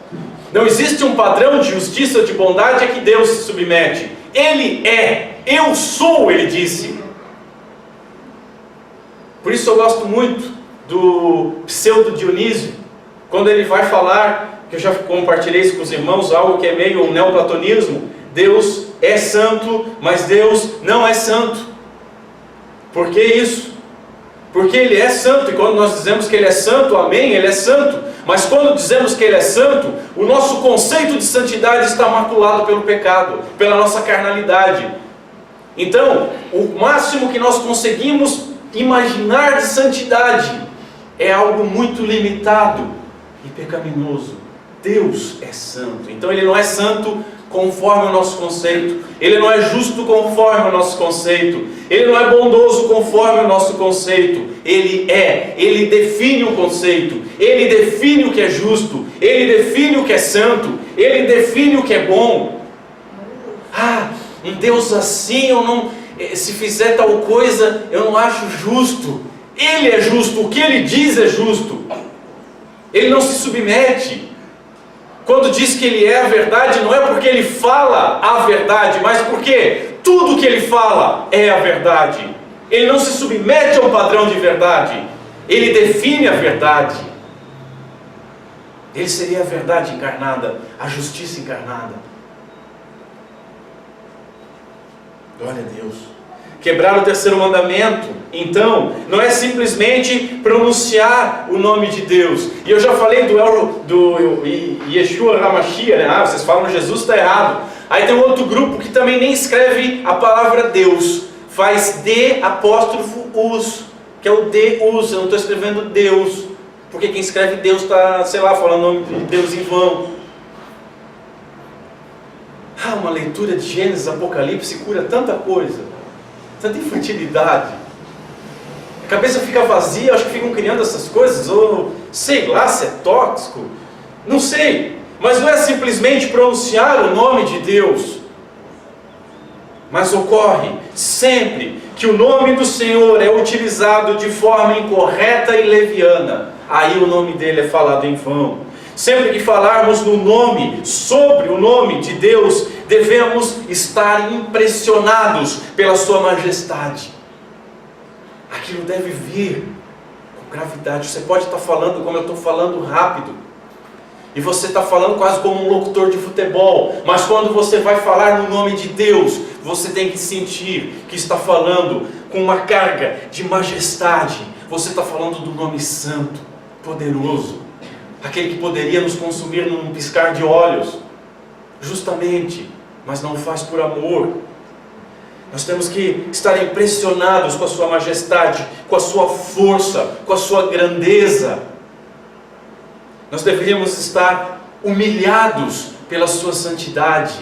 Não existe um padrão de justiça ou de bondade a que Deus se submete. Ele é, eu sou, Ele disse. Por isso eu gosto muito do pseudo Dionísio, quando ele vai falar, que eu já compartilhei isso com os irmãos, algo que é meio um neoplatonismo: Deus é santo, mas Deus não é santo. Por que isso? Porque Ele é santo, e quando nós dizemos que Ele é santo, amém, Ele é santo. Mas quando dizemos que Ele é santo, o nosso conceito de santidade está maculado pelo pecado, pela nossa carnalidade. Então, o máximo que nós conseguimos imaginar de santidade é algo muito limitado e pecaminoso. Deus é santo. Então Ele não é santo conforme o nosso conceito. Ele não é justo conforme o nosso conceito. Ele não é bondoso conforme o nosso conceito. Ele define o conceito. Ele define o que é justo. Ele define o que é santo. Ele define o que é bom. Ah, um Deus assim, se fizer tal coisa, eu não acho justo. Ele é justo, o que Ele diz é justo. Ele não se submete. Quando diz que Ele é a verdade, não é porque Ele fala a verdade, mas porque tudo que Ele fala é a verdade. Ele não se submete a um padrão de verdade. Ele define a verdade. Ele seria a verdade encarnada, a justiça encarnada. Glória a Deus. Quebrar o terceiro mandamento, então, não é simplesmente pronunciar o nome de Deus. E eu já falei do Yeshua HaMashiach, né? Vocês falam Jesus, está errado. Aí tem um outro grupo que também nem escreve a palavra Deus, faz D'(us), que é o Deus. Eu não estou escrevendo Deus, porque quem escreve Deus está, falando o nome de Deus em vão. Uma leitura de Gênesis, Apocalipse cura tanta coisa, tanta infantilidade. A cabeça fica vazia, acho que ficam criando essas coisas, ou sei lá se é tóxico, não sei. Mas não é simplesmente pronunciar o nome de Deus. Mas ocorre sempre que o nome do Senhor é utilizado de forma incorreta e leviana. Aí o nome dele é falado em vão. Sempre que falarmos no nome, sobre o nome de Deus, devemos estar impressionados pela sua majestade. Aquilo deve vir com gravidade. Você pode estar falando como eu estou falando rápido, e você está falando quase como um locutor de futebol, mas quando você vai falar no nome de Deus, você tem que sentir que está falando com uma carga de majestade. Você está falando do nome santo, poderoso, aquele que poderia nos consumir num piscar de olhos, justamente, mas não faz por amor. Nós temos que estar impressionados com a sua majestade, com a sua força, com a sua grandeza. Nós deveríamos estar humilhados pela sua santidade.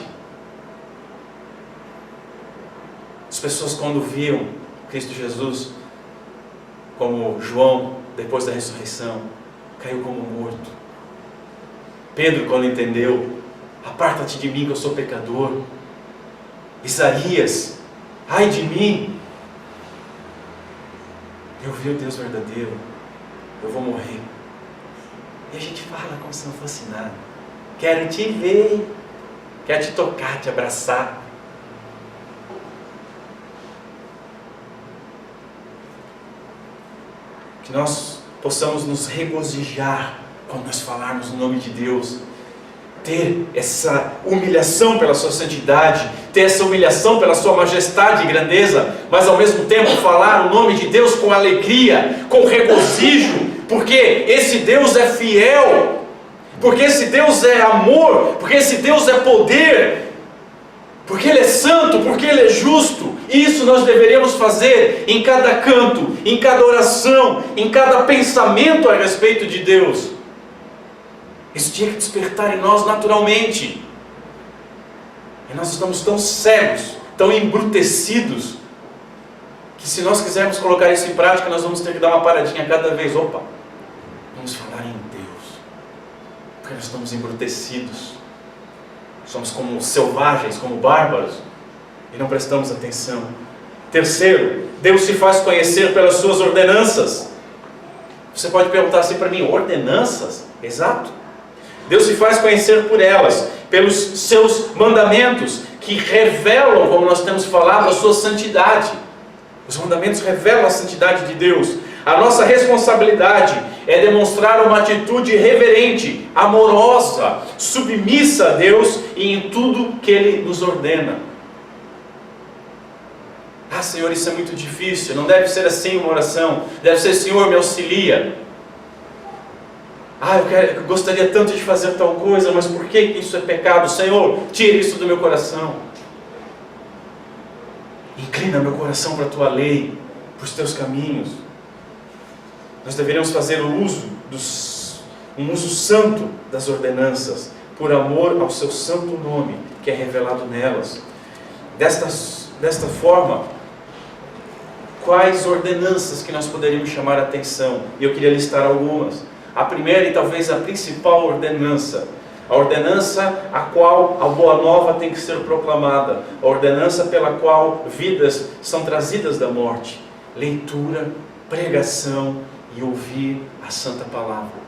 As pessoas, quando viam Cristo Jesus, como João, depois da ressurreição, caiu como morto. Pedro, quando entendeu: aparta-te de mim que eu sou pecador. Isaías: ai de mim, eu vi o Deus verdadeiro, eu vou morrer. E a gente fala como se não fosse nada. Quero te ver, quero te tocar, te abraçar. Que nós possamos nos regozijar quando nós falarmos no nome de Deus, ter essa humilhação pela sua santidade, ter essa humilhação pela sua majestade e grandeza, mas ao mesmo tempo falar o nome de Deus com alegria, com regozijo, porque esse Deus é fiel. Porque esse Deus é amor, porque esse Deus é poder, porque Ele é santo, porque Ele é justo. E isso nós deveríamos fazer em cada canto, em cada oração, em cada pensamento a respeito de Deus. Isso tinha que despertar em nós naturalmente. E nós estamos tão cegos, tão embrutecidos, que se nós quisermos colocar isso em prática, nós vamos ter que dar uma paradinha cada vez. Opa, vamos falar em Deus, porque nós estamos embrutecidos, somos como selvagens, como bárbaros, e não prestamos atenção. Terceiro, Deus se faz conhecer pelas suas ordenanças. Você pode perguntar assim para mim: ordenanças? Exato. Deus se faz conhecer por elas, pelos seus mandamentos, que revelam, como nós temos falado, a sua santidade. Os mandamentos revelam a santidade de Deus. A nossa responsabilidade é demonstrar uma atitude reverente, amorosa, submissa a Deus e em tudo que Ele nos ordena. Ah, Senhor, isso é muito difícil. Não deve ser assim uma oração. Deve ser: Senhor, me auxilia. Ah, eu gostaria tanto de fazer tal coisa, mas por que isso é pecado? Senhor, tire isso do meu coração. Inclina meu coração para a Tua lei, para os Teus caminhos. Nós deveríamos fazer um uso santo das ordenanças, por amor ao Seu santo nome, que é revelado nelas. Desta forma, quais ordenanças que nós poderíamos chamar a atenção? E eu queria listar algumas. A primeira e talvez a principal ordenança, a ordenança a qual a boa nova tem que ser proclamada, a ordenança pela qual vidas são trazidas da morte: leitura, pregação e ouvir a santa palavra.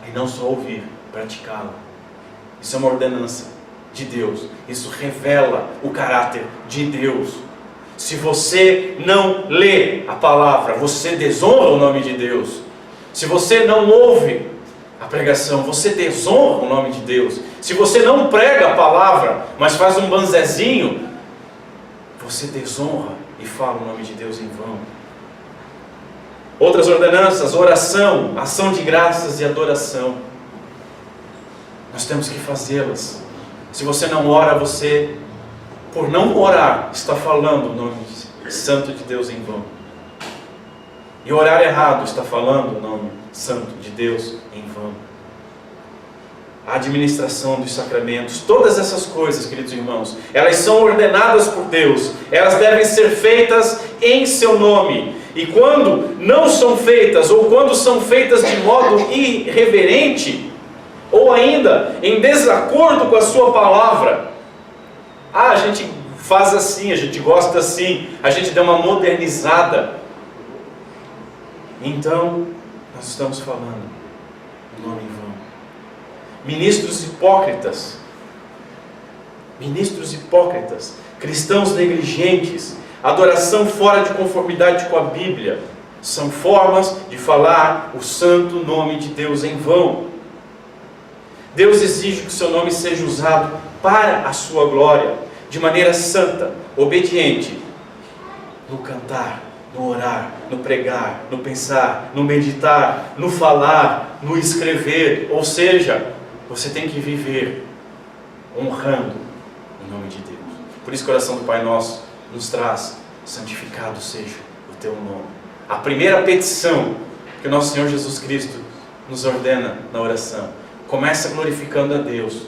E não só ouvir, praticá-la. Isso é uma ordenança de Deus. Isso revela o caráter de Deus. Se você não lê a palavra, você desonra o nome de Deus. Se você não ouve a pregação, você desonra o nome de Deus. Se você não prega a palavra, mas faz um banzezinho, você desonra e fala o nome de Deus em vão. Outras ordenanças: oração, ação de graças e adoração. Nós temos que fazê-las. Se você não ora, você, por não orar, está falando o nome santo de Deus em vão. E orar errado está falando o nome santo de Deus em vão. A administração dos sacramentos, todas essas coisas, queridos irmãos, elas são ordenadas por Deus. Elas devem ser feitas em Seu nome. E quando não são feitas, ou quando são feitas de modo irreverente, ou ainda em desacordo com a Sua palavra, a gente faz assim, a gente gosta assim, a gente dá uma modernizada. Então, nós estamos falando o nome em vão. Ministros hipócritas, cristãos negligentes, adoração fora de conformidade com a Bíblia, são formas de falar o santo nome de Deus em vão. Deus exige que o Seu nome seja usado para a Sua glória, de maneira santa, obediente, no cantar, no orar, no pregar, no pensar, no meditar, no falar, no escrever. Ou seja, você tem que viver honrando o nome de Deus. Por isso que a oração do Pai Nosso nos traz: santificado seja o Teu nome. A primeira petição que o nosso Senhor Jesus Cristo nos ordena na oração começa glorificando a Deus.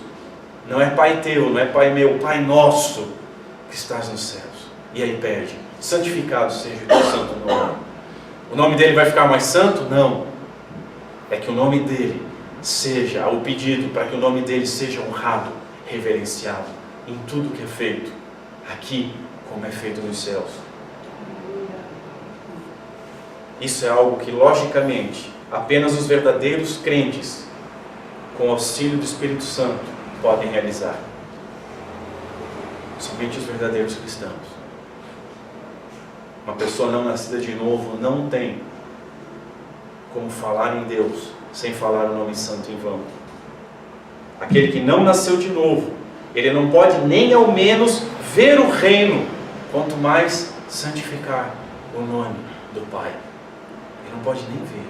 Não é Pai teu, não é Pai meu, Pai nosso que estás nos céus. E aí pede: santificado seja o Teu santo nome. O nome dele vai ficar mais santo? Não. É que o nome dele seja, o pedido para que o nome dele seja honrado, reverenciado em tudo que é feito aqui, como é feito nos céus. Isso é algo que, logicamente, apenas os verdadeiros crentes, com o auxílio do Espírito Santo, podem realizar. Somente os verdadeiros cristãos. Uma pessoa não nascida de novo não tem como falar em Deus sem falar o nome santo em vão. Aquele que não nasceu de novo, ele não pode nem ao menos ver o reino, quanto mais santificar o nome do Pai. Ele não pode nem ver.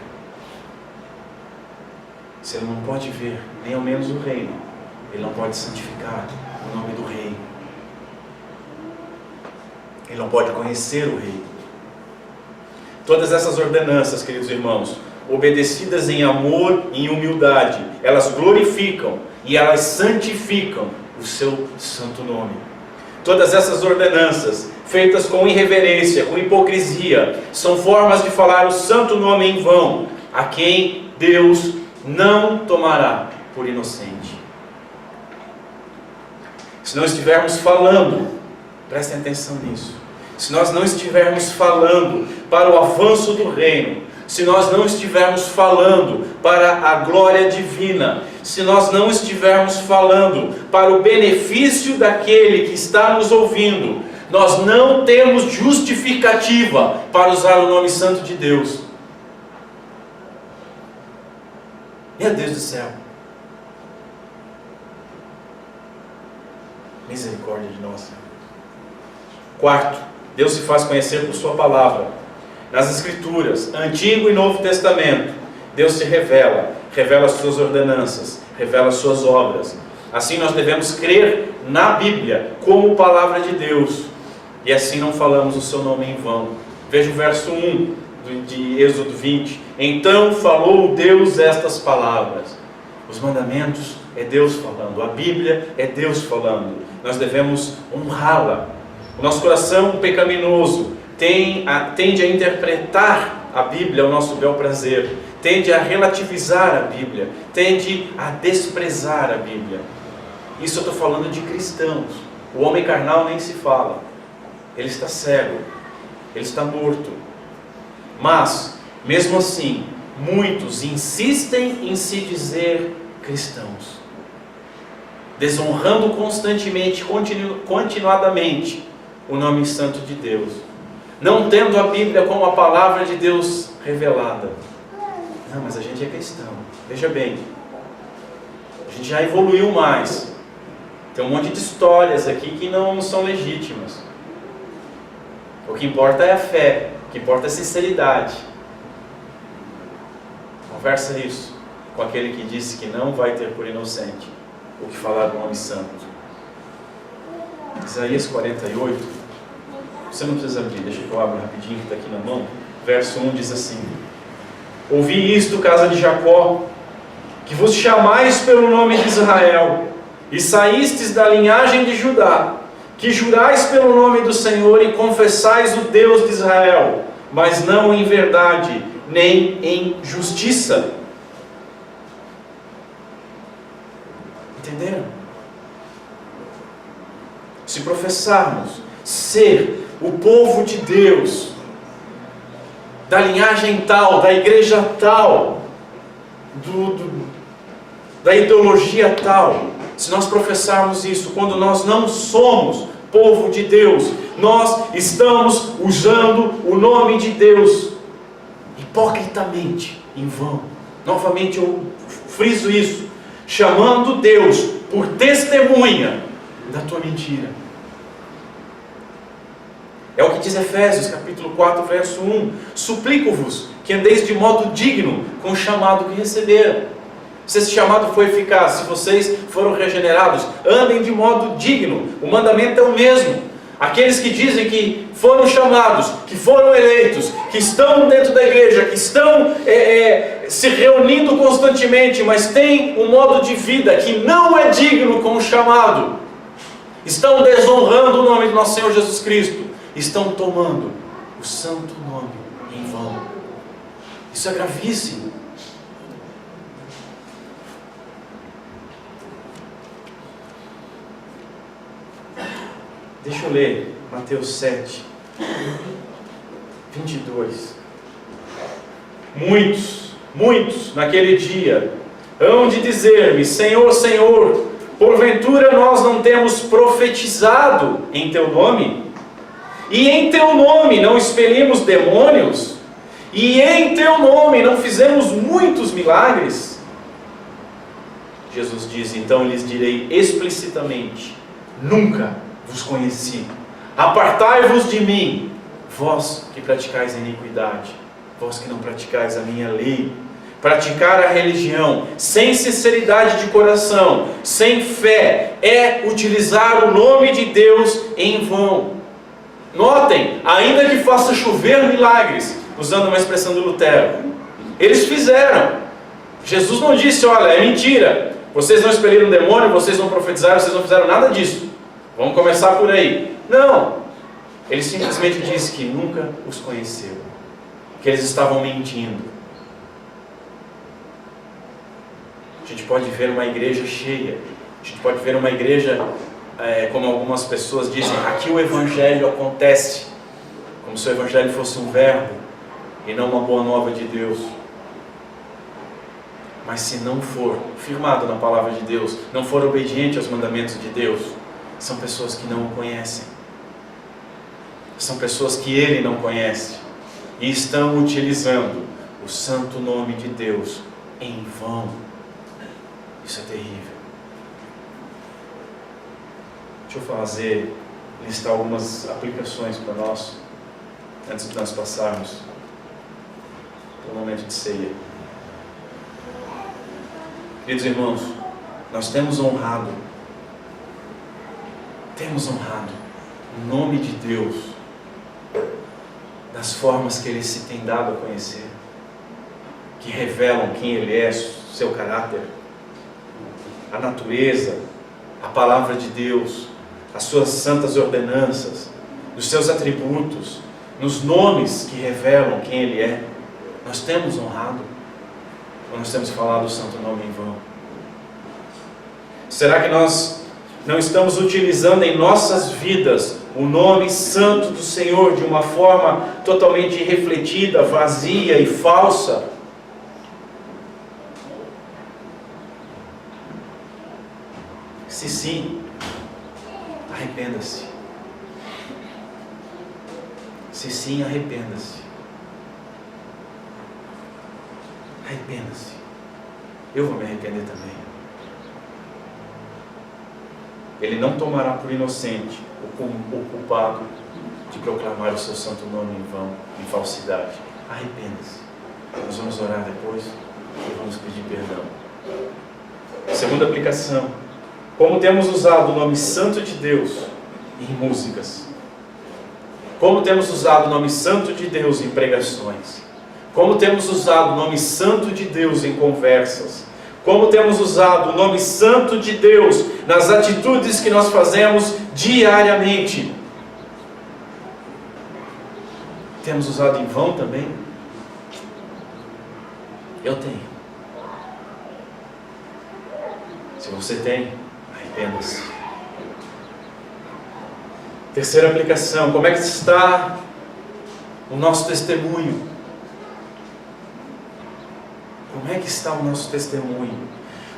se ele não pode ver nem ao menos o reino, ele não pode santificar o nome do rei. Ele não pode conhecer o rei. Todas essas ordenanças, queridos irmãos, obedecidas em amor e em humildade, elas glorificam e elas santificam o seu santo nome. Todas essas ordenanças, feitas com irreverência, com hipocrisia, são formas de falar o santo nome em vão, a quem Deus não tomará por inocente. Se não estivermos falando, prestem atenção nisso, se nós não estivermos falando para o avanço do reino, se nós não estivermos falando para a glória divina, se nós não estivermos falando para o benefício daquele que está nos ouvindo, nós não temos justificativa para usar o nome santo de Deus. Meu Deus do céu. Misericórdia de nós. Quarto, Deus se faz conhecer por sua palavra. Nas Escrituras, Antigo e Novo Testamento, Deus se revela as suas ordenanças, revela as suas obras. Assim nós devemos crer na Bíblia como palavra de Deus, e assim não falamos o seu nome em vão. Veja o verso 1 de Êxodo 20. Então falou Deus estas palavras. Os mandamentos é Deus falando, a Bíblia é Deus falando. Nós devemos honrá-la. O nosso coração pecaminoso tende a interpretar a Bíblia ao nosso bel prazer, tende a relativizar a Bíblia, tende a desprezar a Bíblia. Isso eu estou falando de cristãos. O homem carnal nem se fala, ele está cego, ele está morto. Mas, mesmo assim, muitos insistem em se dizer cristãos, desonrando constantemente, continuadamente o nome santo de Deus, não tendo a Bíblia como a palavra de Deus revelada. Não, mas a gente é cristão. Veja bem, a gente já evoluiu mais. Tem um monte de histórias aqui que não são legítimas. O que importa é a fé, o que importa é a sinceridade. Conversa isso com aquele que disse que não vai ter por inocente o que falar do nome santo. Isaías 48, você não precisa abrir, deixa que eu abro rapidinho, que está aqui na mão. Verso 1 diz assim: ouvi isto, casa de Jacó, que vos chamais pelo nome de Israel, e saístes da linhagem de Judá, que jurais pelo nome do Senhor e confessais o Deus de Israel, mas não em verdade, nem em justiça. Entenderam? Se professarmos ser o povo de Deus, da linhagem tal, da igreja tal, da ideologia tal, se nós professarmos isso, quando nós não somos povo de Deus, nós estamos usando o nome de Deus hipocritamente, em vão. Novamente eu friso isso, chamando Deus por testemunha da tua mentira. É o que diz Efésios capítulo 4, verso 1. Suplico-vos que andeis de modo digno com o chamado que receberam. Se esse chamado foi eficaz, se vocês foram regenerados, andem de modo digno. O mandamento é o mesmo. Aqueles que dizem que foram chamados, que foram eleitos, que estão dentro da igreja, que estão se reunindo constantemente, mas têm um modo de vida que não é digno com o chamado, estão desonrando o nome do nosso Senhor Jesus Cristo, estão tomando o santo nome em vão. Isso é gravíssimo. Deixa eu ler Mateus 7, 22. Muitos naquele dia hão de dizer-me: Senhor, Senhor, porventura nós não temos profetizado em teu nome? E em teu nome não expelimos demônios? E em teu nome não fizemos muitos milagres? Jesus diz: então lhes direi explicitamente: nunca vos conheci. Apartai-vos de mim, vós que praticais a iniquidade, vós que não praticais a minha lei. praticar a religião, sem sinceridade de coração, sem fé, é utilizar o nome de Deus em vão. Notem, ainda que faça chover milagres, usando uma expressão do Lutero, eles fizeram. Jesus não disse, olha, é mentira, vocês não expeliram demônio, vocês não profetizaram, vocês não fizeram nada disso. Vamos começar por aí. Não. Ele simplesmente disse que nunca os conheceu, que eles estavam mentindo. A gente pode ver uma igreja cheia, a gente pode ver uma igreja, como algumas pessoas dizem, aqui o Evangelho acontece, como se o Evangelho fosse um verbo, e não uma boa nova de Deus. Mas se não for firmado na palavra de Deus, não for obediente aos mandamentos de Deus, são pessoas que não o conhecem. São pessoas que ele não conhece e estão utilizando o santo nome de Deus em vão. Isso é terrível. Deixa eu listar algumas aplicações para nós, antes de nós passarmos para o momento de ceia. Queridos irmãos, nós temos honrado o nome de Deus das formas que Ele se tem dado a conhecer, que revelam quem Ele é, seu caráter, a natureza, a palavra de Deus, as suas santas ordenanças, os seus atributos, nos nomes que revelam quem Ele é. Nós temos honrado, ou nós temos falado o santo nome em vão? Será que nós não estamos utilizando em nossas vidas o nome santo do Senhor de uma forma totalmente irrefletida, vazia e falsa? Se sim, arrependa-se. Se sim, arrependa-se. Arrependa-se. Eu vou me arrepender também. Ele não tomará por inocente o culpado de proclamar o seu santo nome em vão, em falsidade. Arrependa-se. Nós vamos orar depois e vamos pedir perdão. Segunda aplicação: como temos usado o nome santo de Deus em músicas? Como temos usado o nome santo de Deus em pregações? Como temos usado o nome santo de Deus em conversas? Como temos usado o nome santo de Deus nas atitudes que nós fazemos diariamente? Temos usado em vão também? Eu tenho. Se você tem, arrependa-se. Terceira aplicação: como é que está o nosso testemunho? Como é que está o nosso testemunho?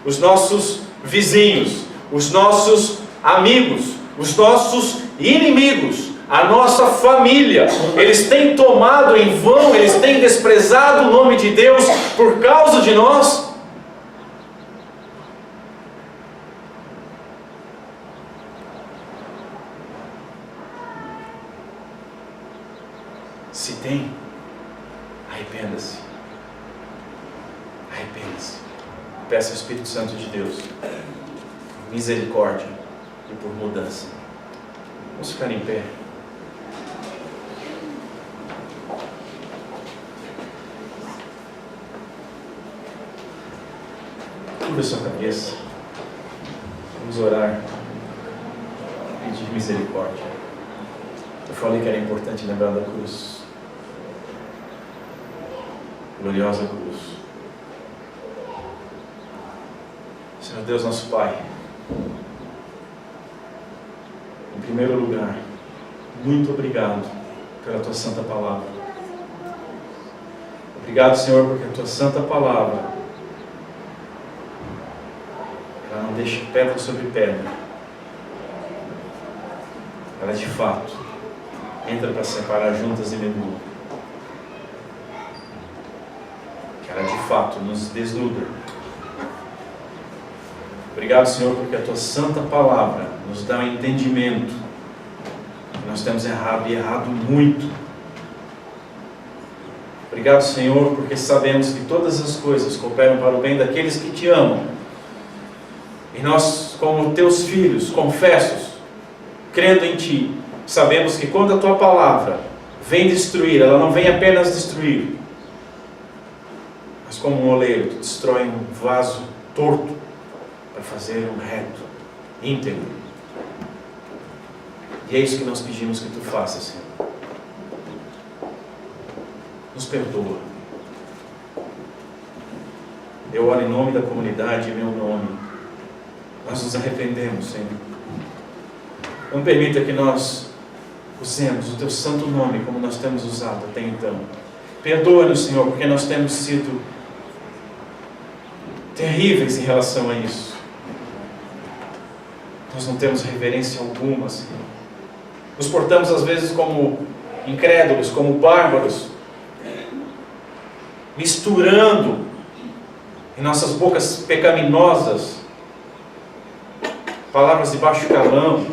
Os nossos vizinhos, os nossos amigos, os nossos inimigos, a nossa família, eles têm tomado em vão, eles têm desprezado o nome de Deus por causa de nós? Se tem, arrependa-se. Arrependa-se. Peça ao Espírito Santo de Deus por misericórdia e por mudança. Vamos ficar em pé. Curva a sua cabeça. Vamos orar, pedir misericórdia. Eu falei que era importante lembrar da cruz. Gloriosa cruz. Senhor Deus, nosso Pai, em primeiro lugar, muito obrigado pela Tua Santa Palavra. Obrigado, Senhor, porque a Tua Santa Palavra, ela não deixa pedra sobre pedra. Ela, de fato, entra para separar juntas e medula. Ela, de fato, nos desnuda. Obrigado, Senhor, porque a Tua Santa Palavra nos dá um entendimento que nós temos errado e errado muito. Obrigado, Senhor, porque sabemos que todas as coisas cooperam para o bem daqueles que te amam. E nós, como teus filhos, confessos, crendo em ti, sabemos que quando a tua palavra vem destruir, ela não vem apenas destruir, mas como um oleiro, tu destrói um vaso torto para fazer um reto, íntegro. E é isso que nós pedimos que tu faças, Senhor. Nos perdoa. Eu oro em nome da comunidade, em meu nome. Nós nos arrependemos, Senhor. Não permita que nós usemos o teu santo nome como nós temos usado até então. Perdoa-nos, Senhor, porque nós temos sido terríveis em relação a isso. Nós não temos reverência alguma, Senhor. Nos portamos às vezes como incrédulos, como bárbaros, misturando em nossas bocas pecaminosas palavras de baixo calão,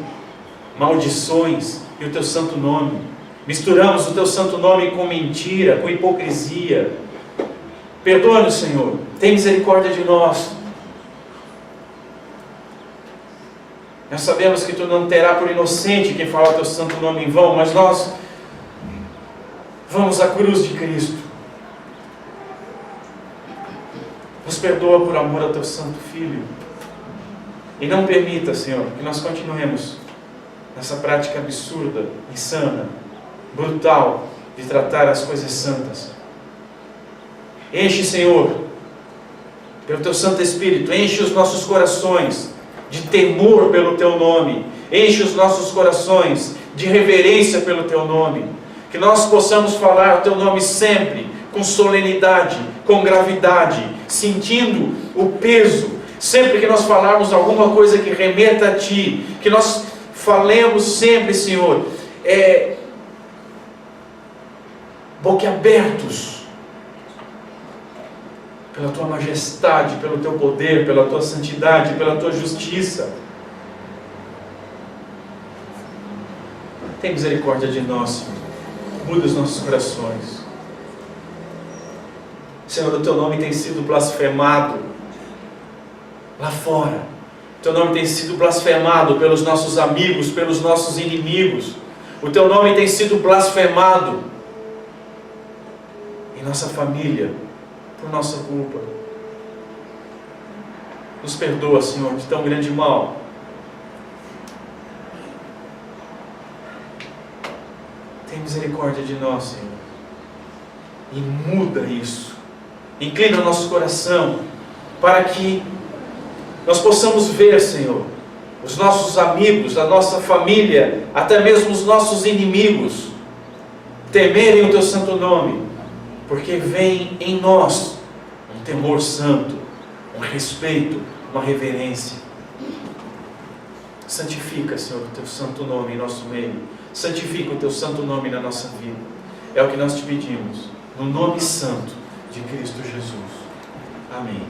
maldições e o teu santo nome. Misturamos o teu santo nome com mentira, com hipocrisia. Perdoa-nos, Senhor. Tem misericórdia de nós. Nós sabemos que tu não terá por inocente quem fala o teu santo nome em vão, mas nós vamos à cruz de Cristo. Nos perdoa por amor ao teu santo Filho. E não permita, Senhor, que nós continuemos nessa prática absurda, insana, brutal, de tratar as coisas santas. Enche, Senhor, pelo teu Santo Espírito, enche os nossos corações de temor pelo teu nome. Enche os nossos corações de reverência pelo teu nome. Que nós possamos falar o teu nome sempre, com solenidade, com gravidade, sentindo o peso. Sempre que nós falarmos alguma coisa que remeta a ti, que nós falemos sempre, Senhor, boquiabertos pela tua majestade, pelo teu poder, pela tua santidade, pela tua justiça. Tem misericórdia de nós, Senhor. Muda os nossos corações. Senhor, o teu nome tem sido blasfemado lá fora. O teu nome tem sido blasfemado pelos nossos amigos, pelos nossos inimigos. O teu nome tem sido blasfemado em nossa família, por nossa culpa. Nos perdoa, Senhor, de tão grande mal. Tem misericórdia de nós, Senhor, e muda isso. Inclina o nosso coração para que nós possamos ver, Senhor, os nossos amigos, a nossa família, até mesmo os nossos inimigos temerem o teu santo nome, porque vem em nós um temor santo, um respeito, uma reverência. Santifica, Senhor, o teu santo nome em nosso meio. Santifica o teu santo nome na nossa vida. É o que nós te pedimos, no nome santo de Cristo Jesus. Amém.